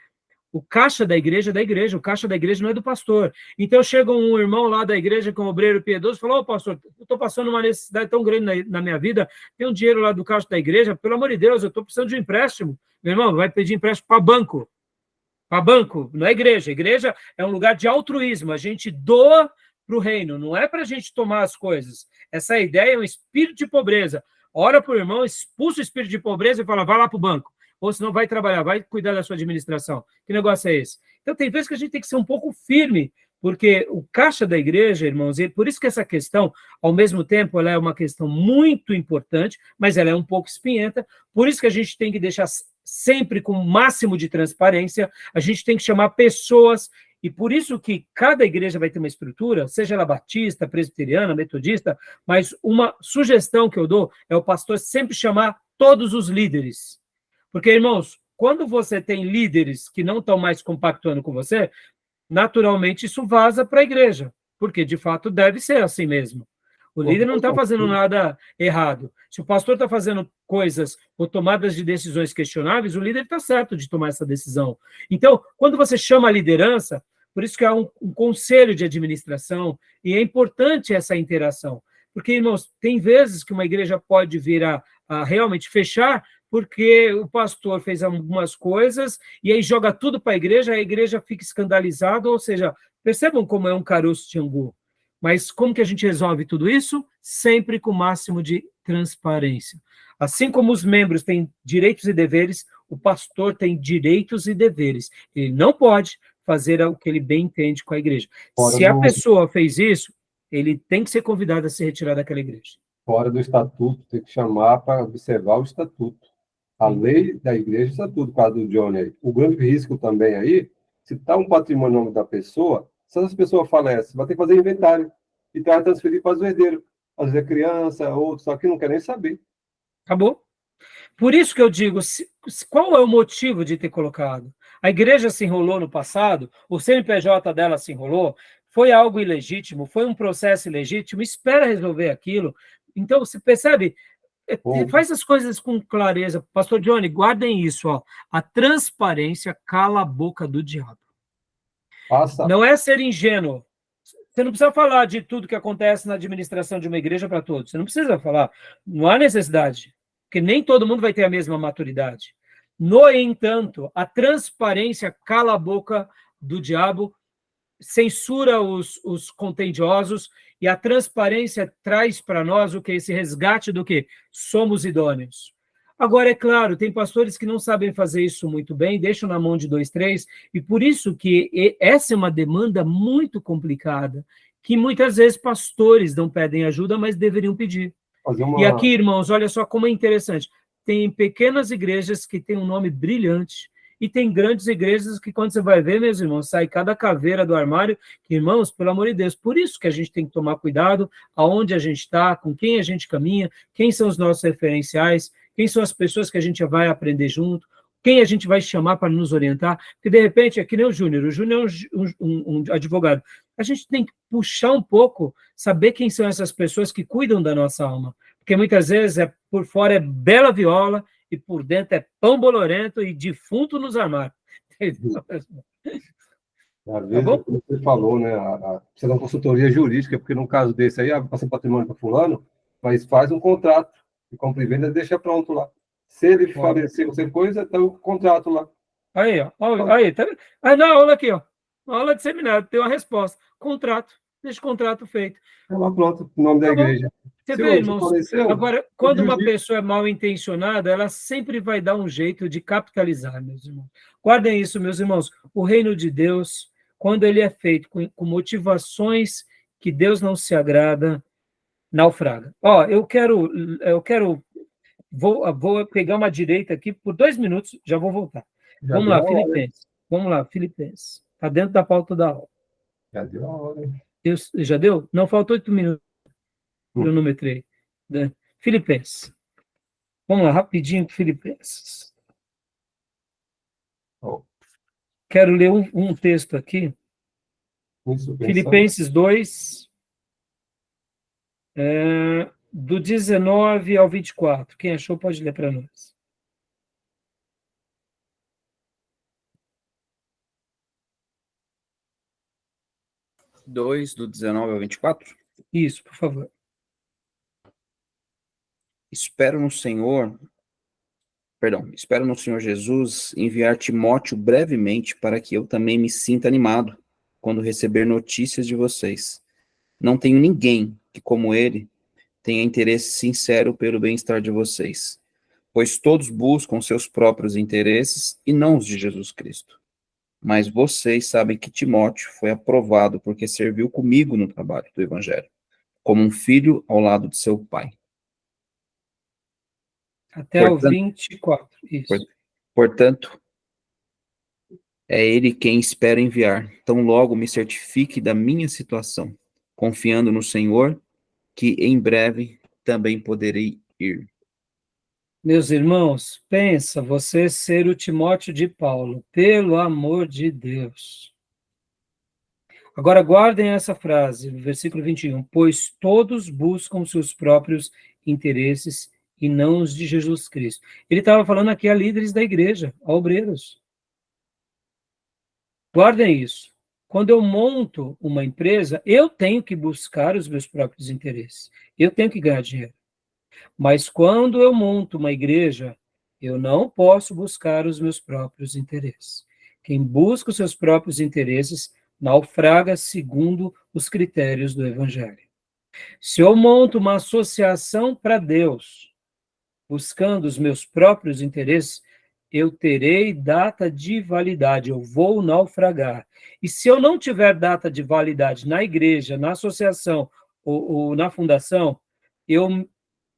o caixa da igreja é da igreja, o caixa da igreja não é do pastor. Então chega um irmão lá da igreja com um obreiro piedoso e fala, pastor, eu estou passando uma necessidade tão grande na minha vida, tem um dinheiro lá do caixa da igreja, pelo amor de Deus, eu estou precisando de um empréstimo. Meu irmão, vai pedir empréstimo para banco. Para banco, não é igreja. Igreja é um lugar de altruísmo, a gente doa para o reino, não é para a gente tomar as coisas. Essa ideia é um espírito de pobreza. Ora para o irmão, expulsa o espírito de pobreza e fala, vai lá para o banco. Ou senão vai trabalhar, vai cuidar da sua administração. Que negócio é esse? Então, tem vezes que a gente tem que ser um pouco firme, porque o caixa da igreja, irmãos, e por isso que essa questão, ao mesmo tempo, ela é uma questão muito importante, mas ela é um pouco espinhenta, por isso que a gente tem que deixar sempre com o máximo de transparência, a gente tem que chamar pessoas, e por isso que cada igreja vai ter uma estrutura, seja ela batista, presbiteriana, metodista, mas uma sugestão que eu dou é o pastor sempre chamar todos os líderes. Porque, irmãos, quando você tem líderes que não estão mais compactuando com você, naturalmente isso vaza para a igreja, porque, de fato, deve ser assim mesmo. O líder não está fazendo nada errado. Se o pastor está fazendo coisas ou tomadas de decisões questionáveis, o líder está certo de tomar essa decisão. Então, quando você chama a liderança, por isso que há um conselho de administração, e é importante essa interação. Porque, irmãos, tem vezes que uma igreja pode vir a realmente fechar, porque o pastor fez algumas coisas e aí joga tudo para a igreja fica escandalizada, ou seja, percebam como é um caroço de angu. Mas como que a gente resolve tudo isso? Sempre com o máximo de transparência. Assim como os membros têm direitos e deveres, o pastor tem direitos e deveres. Ele não pode fazer o que ele bem entende com a igreja. Se a pessoa fez isso, ele tem que ser convidado a se retirar daquela igreja. Fora do estatuto, tem que chamar para observar o estatuto. A lei da igreja, o estatuto, por causa do Johnny aí. O grande risco também aí, se está um patrimônio no nome da pessoa, se essa pessoa falece, vai ter que fazer inventário e vai transferir para os herdeiros. Às vezes é criança, outro, só que não quer nem saber. Acabou. Por isso que eu digo, qual é o motivo de ter colocado? A igreja se enrolou no passado, o CNPJ dela se enrolou, foi algo ilegítimo, foi um processo ilegítimo, espera resolver aquilo. Então, você percebe, faz as coisas com clareza. Pastor Johnny, guardem isso, ó. A transparência cala a boca do diabo. Passa. Não é ser ingênuo. Você não precisa falar de tudo que acontece na administração de uma igreja para todos. Você não precisa falar. Não há necessidade. Porque nem todo mundo vai ter a mesma maturidade. No entanto, a transparência cala a boca do diabo, censura os contendiosos, e a transparência traz para nós o que? Esse resgate do que? Somos idôneos. Agora, é claro, tem pastores que não sabem fazer isso muito bem, deixam na mão de 2, 3, e por isso que essa é uma demanda muito complicada, que muitas vezes pastores não pedem ajuda, mas deveriam pedir. E aqui, irmãos, olha só como é interessante. Tem pequenas igrejas que têm um nome brilhante, e tem grandes igrejas que, quando você vai ver, meus irmãos, sai cada caveira do armário, que, irmãos, pelo amor de Deus, por isso que a gente tem que tomar cuidado aonde a gente está, com quem a gente caminha, quem são os nossos referenciais, quem são as pessoas que a gente vai aprender junto, quem a gente vai chamar para nos orientar, porque, de repente, é que nem o Júnior é um advogado. A gente tem que puxar um pouco, saber quem são essas pessoas que cuidam da nossa alma, porque muitas vezes por fora é bela viola, e por dentro é pão bolorento e defunto nos armários. Às vezes, como você falou, né, precisa de uma consultoria jurídica, porque num caso desse aí, passa patrimônio para fulano, mas faz um contrato de compra e venda e deixa pronto lá. Se ele falecer qualquer coisa, está o contrato lá. Aí, ó. Aí, tá... aí na aula aqui, ó. Na aula de seminário, tem uma resposta. Contrato. Deixa o contrato feito. Tá lá pronto, o nome da igreja. Você vê, irmãos, agora, quando uma pessoa é mal intencionada, ela sempre vai dar um jeito de capitalizar, meus irmãos. Guardem isso, meus irmãos. O reino de Deus, quando ele é feito com motivações que Deus não se agrada, naufraga. Ó, vou pegar uma direita aqui por 2 minutos, já vou voltar. Vamos lá, Filipenses. Vamos lá, Filipenses. Está dentro da pauta da aula. Já deu a hora. Já deu? Não, faltou 8 minutos. cronometrei. Filipenses. Vamos lá, rapidinho, Filipenses. Quero ler um texto aqui. Filipenses 2, do 19 ao 24. Quem achou pode ler para nós. Do 19 ao 24? Isso, por favor. Espero no Senhor Jesus enviar Timóteo brevemente para que eu também me sinta animado quando receber notícias de vocês. Não tenho ninguém que, como ele, tenha interesse sincero pelo bem-estar de vocês, pois todos buscam seus próprios interesses e não os de Jesus Cristo. Mas vocês sabem que Timóteo foi aprovado porque serviu comigo no trabalho do Evangelho, como um filho ao lado de seu pai. Até o 24, isso. Portanto, é ele quem espero enviar. Tão logo me certifique da minha situação, confiando no Senhor, que em breve também poderei ir. Meus irmãos, pensa você ser o Timóteo de Paulo, pelo amor de Deus. Agora guardem essa frase, no versículo 21, pois todos buscam seus próprios interesses e não os de Jesus Cristo. Ele estava falando aqui a líderes da igreja, a obreiros. Guardem isso. Quando eu monto uma empresa, eu tenho que buscar os meus próprios interesses. Eu tenho que ganhar dinheiro. Mas quando eu monto uma igreja, eu não posso buscar os meus próprios interesses. Quem busca os seus próprios interesses naufraga segundo os critérios do Evangelho. Se eu monto uma associação para Deus, buscando os meus próprios interesses, eu terei data de validade, eu vou naufragar. E se eu não tiver data de validade na igreja, na associação ou na fundação, eu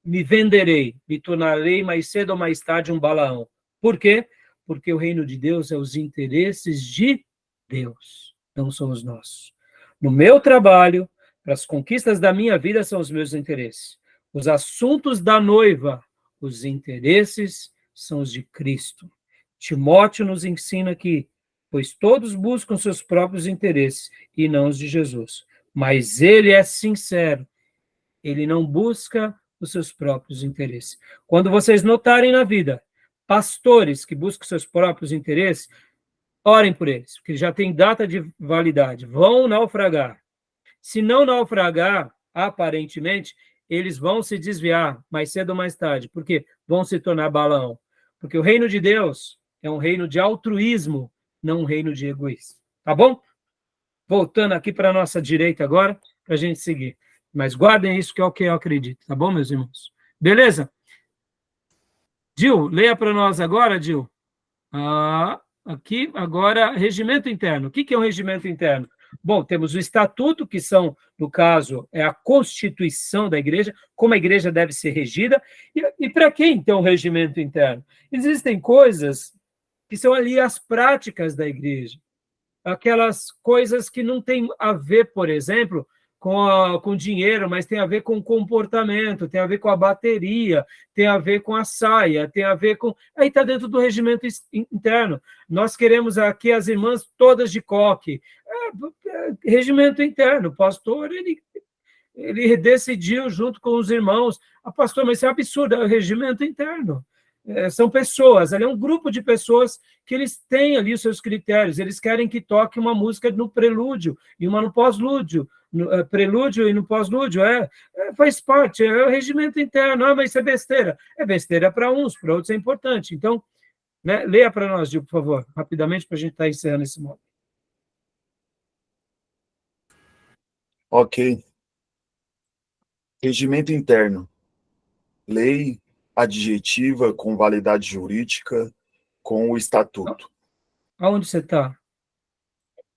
me venderei, me tornarei mais cedo ou mais tarde um Balaão. Por quê? Porque o reino de Deus é os interesses de Deus, não são os nossos. No meu trabalho, para as conquistas da minha vida são os meus interesses. Os assuntos da noiva, os interesses são os de Cristo. Timóteo nos ensina aqui, pois todos buscam seus próprios interesses e não os de Jesus. Mas ele é sincero, ele não busca os seus próprios interesses. Quando vocês notarem na vida pastores que buscam seus próprios interesses, orem por eles, porque já tem data de validade, vão naufragar. Se não naufragar, aparentemente, eles vão se desviar mais cedo ou mais tarde, porque vão se tornar Balaão. Porque o reino de Deus é um reino de altruísmo, não um reino de egoísmo. Tá bom? Voltando aqui para a nossa direita agora, para a gente seguir. Mas guardem isso que é o que eu acredito, tá bom, meus irmãos? Beleza? Dil, leia para nós agora, Dil. Aqui, agora, regimento interno. O que é um regimento interno? Bom, temos o estatuto, que são, no caso, é a constituição da igreja, como a igreja deve ser regida. E para que, então, o regimento interno? Existem coisas que são ali as práticas da igreja. Aquelas coisas que não têm a ver, por exemplo, com dinheiro, mas tem a ver com comportamento, tem a ver com a bateria, tem a ver com a saia, tem a ver com... Aí está dentro do regimento interno. Nós queremos aqui as irmãs todas de coque. Regimento interno. O pastor, ele decidiu junto com os irmãos. Pastor, mas isso é absurdo, é o regimento interno. São pessoas, ali é um grupo de pessoas que eles têm ali os seus critérios, eles querem que toque uma música no prelúdio e uma no pós-lúdio, prelúdio e no pós-lúdio, faz parte, é o regimento interno, mas isso é besteira para uns, para outros é importante. Então, né, leia para nós, Gil, por favor, rapidamente, para a gente estar encerrando esse modo. Ok. Regimento interno. Lei adjetiva com validade jurídica com o estatuto. Aonde você está?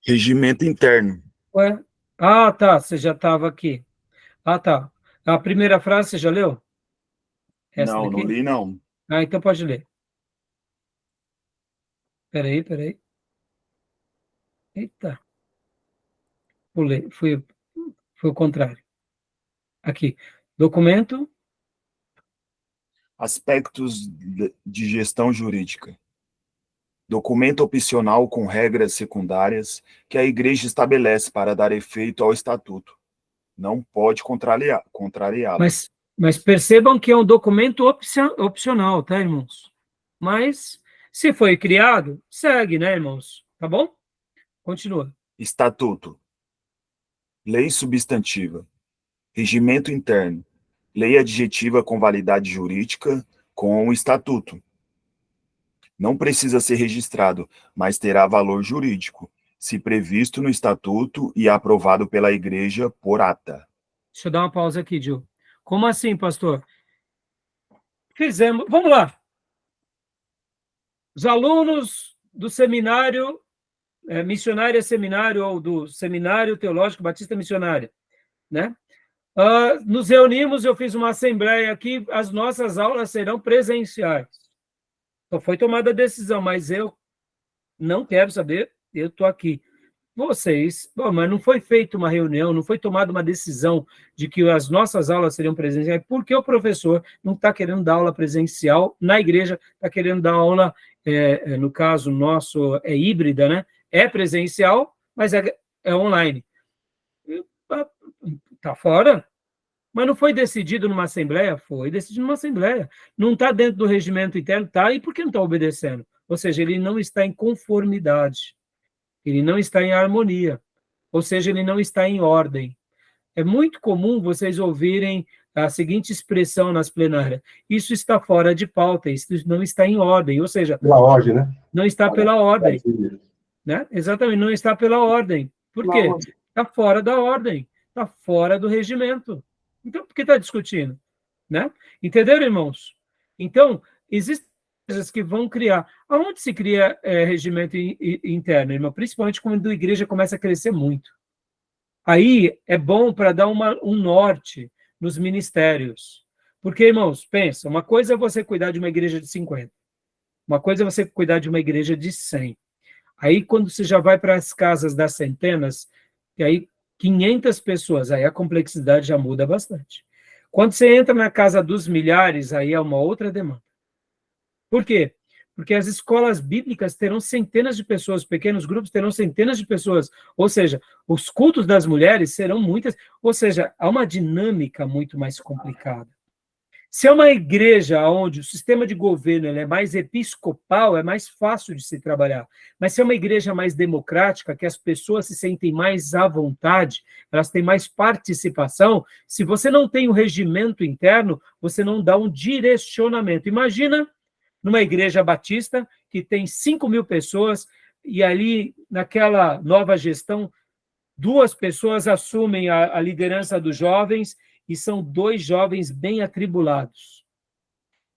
Regimento interno. Ué? Ah, tá, você já estava aqui. Ah, tá. A primeira frase você já leu? Essa Não, daqui? não li, não. Então pode ler. Peraí. Eita. Pulei, foi o contrário. Aqui. Documento. Aspectos de gestão jurídica. Documento opcional com regras secundárias que a Igreja estabelece para dar efeito ao Estatuto. Não pode contrariá-lo. Mas percebam que é um documento opcional, tá, irmãos? Mas, se foi criado, segue, né, irmãos? Tá bom? Continua. Estatuto. Lei substantiva. Regimento interno. Lei adjetiva com validade jurídica com o Estatuto. Não precisa ser registrado, mas terá valor jurídico, se previsto no Estatuto e aprovado pela Igreja por ata. Deixa eu dar uma pausa aqui, Gil. Como assim, pastor? Fizemos. Vamos lá. Os alunos do seminário, missionária seminário, ou do Seminário Teológico Batista Missionária, né? Nos reunimos, eu fiz uma assembleia aqui, as nossas aulas serão presenciais. Então, foi tomada a decisão, mas eu não quero saber, eu estou aqui. Vocês, mas não foi feita uma reunião, não foi tomada uma decisão de que as nossas aulas seriam presenciais, porque o professor não está querendo dar aula presencial na igreja, está querendo dar aula, no caso nosso, é híbrida, né? É presencial, mas é online. Está fora? Mas não foi decidido numa assembleia? Foi decidido numa assembleia. Não está dentro do regimento interno? Está. E por que não está obedecendo? Ou seja, ele não está em conformidade. Ele não está em harmonia. Ou seja, ele não está em ordem. É muito comum vocês ouvirem a seguinte expressão nas plenárias: isso está fora de pauta, isso não está em ordem. Ou seja, pela ordem, né? Não está pela ordem. Né? Exatamente, não está pela ordem. Por quê? Está fora da ordem. Está fora do regimento. Então, por que está discutindo? Né? Entenderam, irmãos? Então, existem coisas que vão criar. Aonde se cria regimento interno, irmão? Principalmente quando a igreja começa a crescer muito. Aí é bom para dar um norte nos ministérios. Porque, irmãos, pensa, uma coisa é você cuidar de uma igreja de 50. Uma coisa é você cuidar de uma igreja de 100. Aí, quando você já vai para as casas das centenas, e aí 500 pessoas, aí a complexidade já muda bastante. Quando você entra na casa dos milhares, aí é uma outra demanda. Por quê? Porque as escolas bíblicas terão centenas de pessoas, pequenos grupos terão centenas de pessoas, ou seja, os cultos das mulheres serão muitas, ou seja, há uma dinâmica muito mais complicada. Se é uma igreja onde o sistema de governo é mais episcopal, é mais fácil de se trabalhar. Mas se é uma igreja mais democrática, que as pessoas se sentem mais à vontade, elas têm mais participação, se você não tem um regimento interno, você não dá um direcionamento. Imagina numa igreja batista que tem 5.000 pessoas e ali, naquela nova gestão, 2 pessoas assumem a liderança dos jovens e são 2 jovens bem atribulados.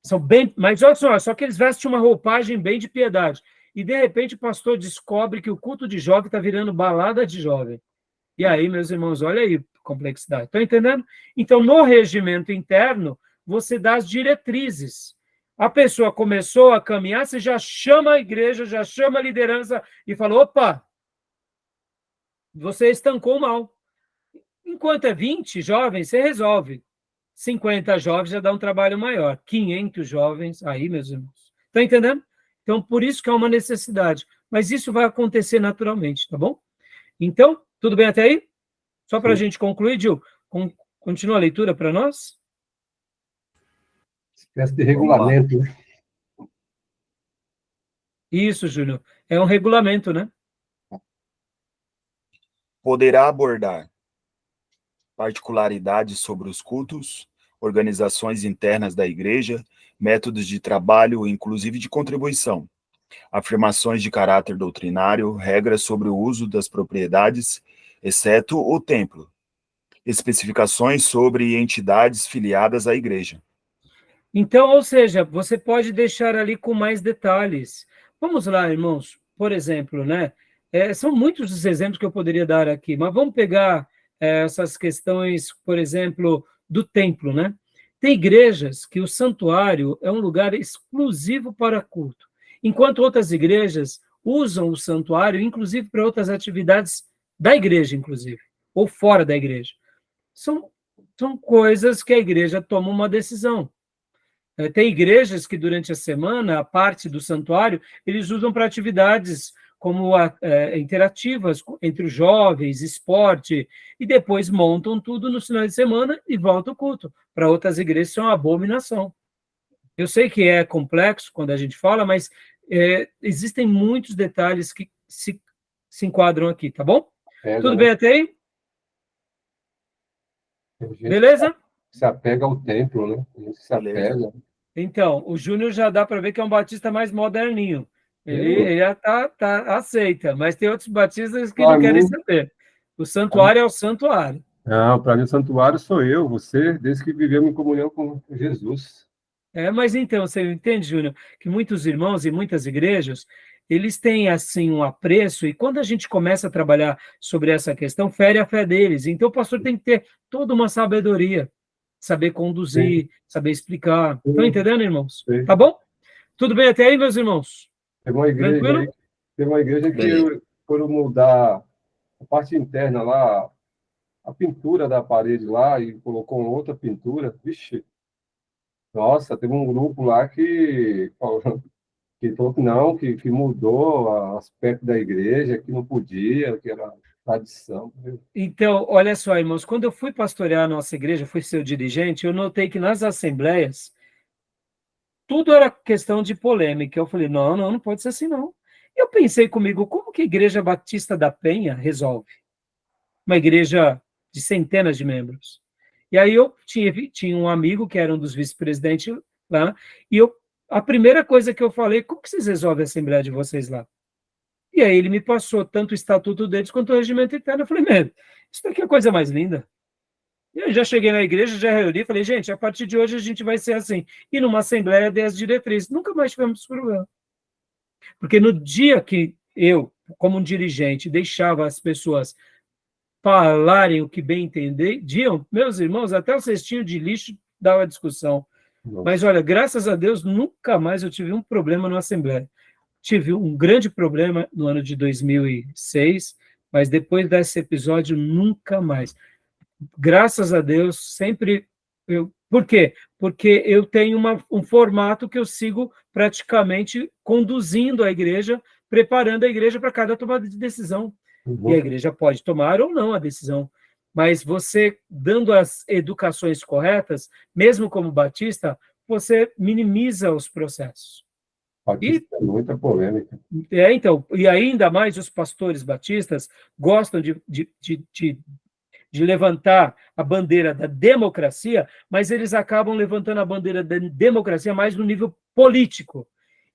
São bem, mas olha só que eles vestem uma roupagem bem de piedade. E, de repente, o pastor descobre que o culto de jovem está virando balada de jovem. E aí, meus irmãos, olha aí a complexidade. Estão entendendo? Então, no regimento interno, você dá as diretrizes. A pessoa começou a caminhar, você já chama a igreja, já chama a liderança e fala, opa, você estancou mal. Enquanto é 20 jovens, você resolve. 50 jovens já dá um trabalho maior. 500 jovens, aí, meus irmãos. Está entendendo? Então, por isso que é uma necessidade. Mas isso vai acontecer naturalmente, tá bom? Então, tudo bem até aí? Só para a gente concluir, Gil, continua a leitura para nós? Espécie de regulamento, né? Isso, Júnior. É um regulamento, né? Poderá abordar particularidades sobre os cultos, organizações internas da igreja, métodos de trabalho, inclusive de contribuição, afirmações de caráter doutrinário, regras sobre o uso das propriedades, exceto o templo, especificações sobre entidades filiadas à igreja. Então, ou seja, você pode deixar ali com mais detalhes. Vamos lá, irmãos. Por exemplo, né? São muitos os exemplos que eu poderia dar aqui, mas vamos pegar essas questões, por exemplo, do templo, né? Tem igrejas que o santuário é um lugar exclusivo para culto, enquanto outras igrejas usam o santuário, inclusive, para outras atividades da igreja, inclusive, ou fora da igreja. São são coisas que a igreja toma uma decisão. Tem igrejas que, durante a semana, a parte do santuário, eles usam para atividades como interativas entre os jovens, esporte, e depois montam tudo no final de semana e volta o culto. Para outras igrejas, isso é uma abominação. Eu sei que é complexo quando a gente fala, mas existem muitos detalhes que se enquadram aqui, tá bom? Tudo bem até aí? Beleza? Se apega ao templo, né? A gente se apega. Então, o Júnior já dá para ver que é um batista mais moderninho. Ele já aceita, mas tem outros batistas que não querem saber. O santuário é o santuário. Não, para mim o santuário sou eu, você, desde que vivemos em comunhão com Jesus. Mas então, você entende, Júnior, que muitos irmãos e muitas igrejas, eles têm, assim, um apreço, e quando a gente começa a trabalhar sobre essa questão, fere a fé deles. Então, o pastor tem que ter toda uma sabedoria, saber conduzir, saber explicar. Estão entendendo, irmãos? Sim. Tá bom? Tudo bem até aí, meus irmãos? Tem uma igreja que, por mudar a parte interna lá, a pintura da parede lá, e colocou uma outra pintura, vixe, nossa, teve um grupo lá que falou que não, que mudou o aspecto da igreja, que não podia, que era tradição. Então, olha só, irmãos, quando eu fui pastorear a nossa igreja, fui seu dirigente, eu notei que nas assembleias, tudo era questão de polêmica. Eu falei, não pode ser assim, não. Eu pensei comigo, como que a Igreja Batista da Penha resolve? Uma igreja de centenas de membros. E aí eu tinha um amigo que era um dos vice-presidentes lá, e a primeira coisa que eu falei, como que vocês resolvem a assembleia de vocês lá? E aí ele me passou tanto o estatuto deles quanto o regimento interno. Eu falei, isso daqui é a coisa mais linda. E eu já cheguei na igreja, já reuni, falei, gente, a partir de hoje a gente vai ser assim. E numa assembleia dei as diretrizes. Nunca mais tivemos esse problema. Porque no dia que eu, como um dirigente, deixava as pessoas falarem o que bem entendiam, meus irmãos, até o cestinho de lixo dava discussão. Mas, olha, graças a Deus, nunca mais eu tive um problema na Assembleia. Tive um grande problema no ano de 2006, mas depois desse episódio, nunca mais. Graças a Deus, sempre... Por quê? Porque eu tenho um formato que eu sigo praticamente conduzindo a igreja, preparando a igreja para cada tomada de decisão. E a igreja pode tomar ou não a decisão. Mas você, dando as educações corretas, mesmo como batista, você minimiza os processos. Batista é muita polêmica. Então, e ainda mais os pastores batistas gostam de levantar a bandeira da democracia, mas eles acabam levantando a bandeira da democracia mais no nível político.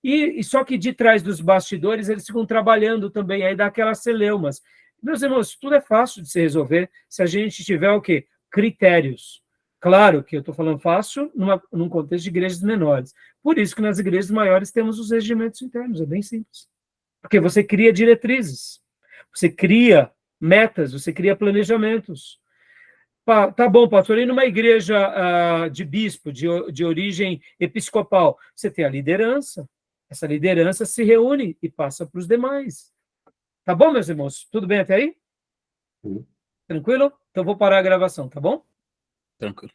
E só que de trás dos bastidores eles ficam trabalhando também, aí dá aquelas celeumas. Meus irmãos, tudo é fácil de se resolver se a gente tiver o quê? Critérios. Claro que eu estou falando fácil num contexto de igrejas menores. Por isso que nas igrejas maiores temos os regimentos internos, é bem simples. Porque você cria diretrizes, você cria metas, você cria planejamentos. Tá bom, pastor, e numa igreja de bispo, de origem episcopal, você tem a liderança. Essa liderança se reúne e passa para os demais. Tá bom, meus irmãos? Tudo bem até aí? Sim. Tranquilo? Então vou parar a gravação, tá bom? Tranquilo.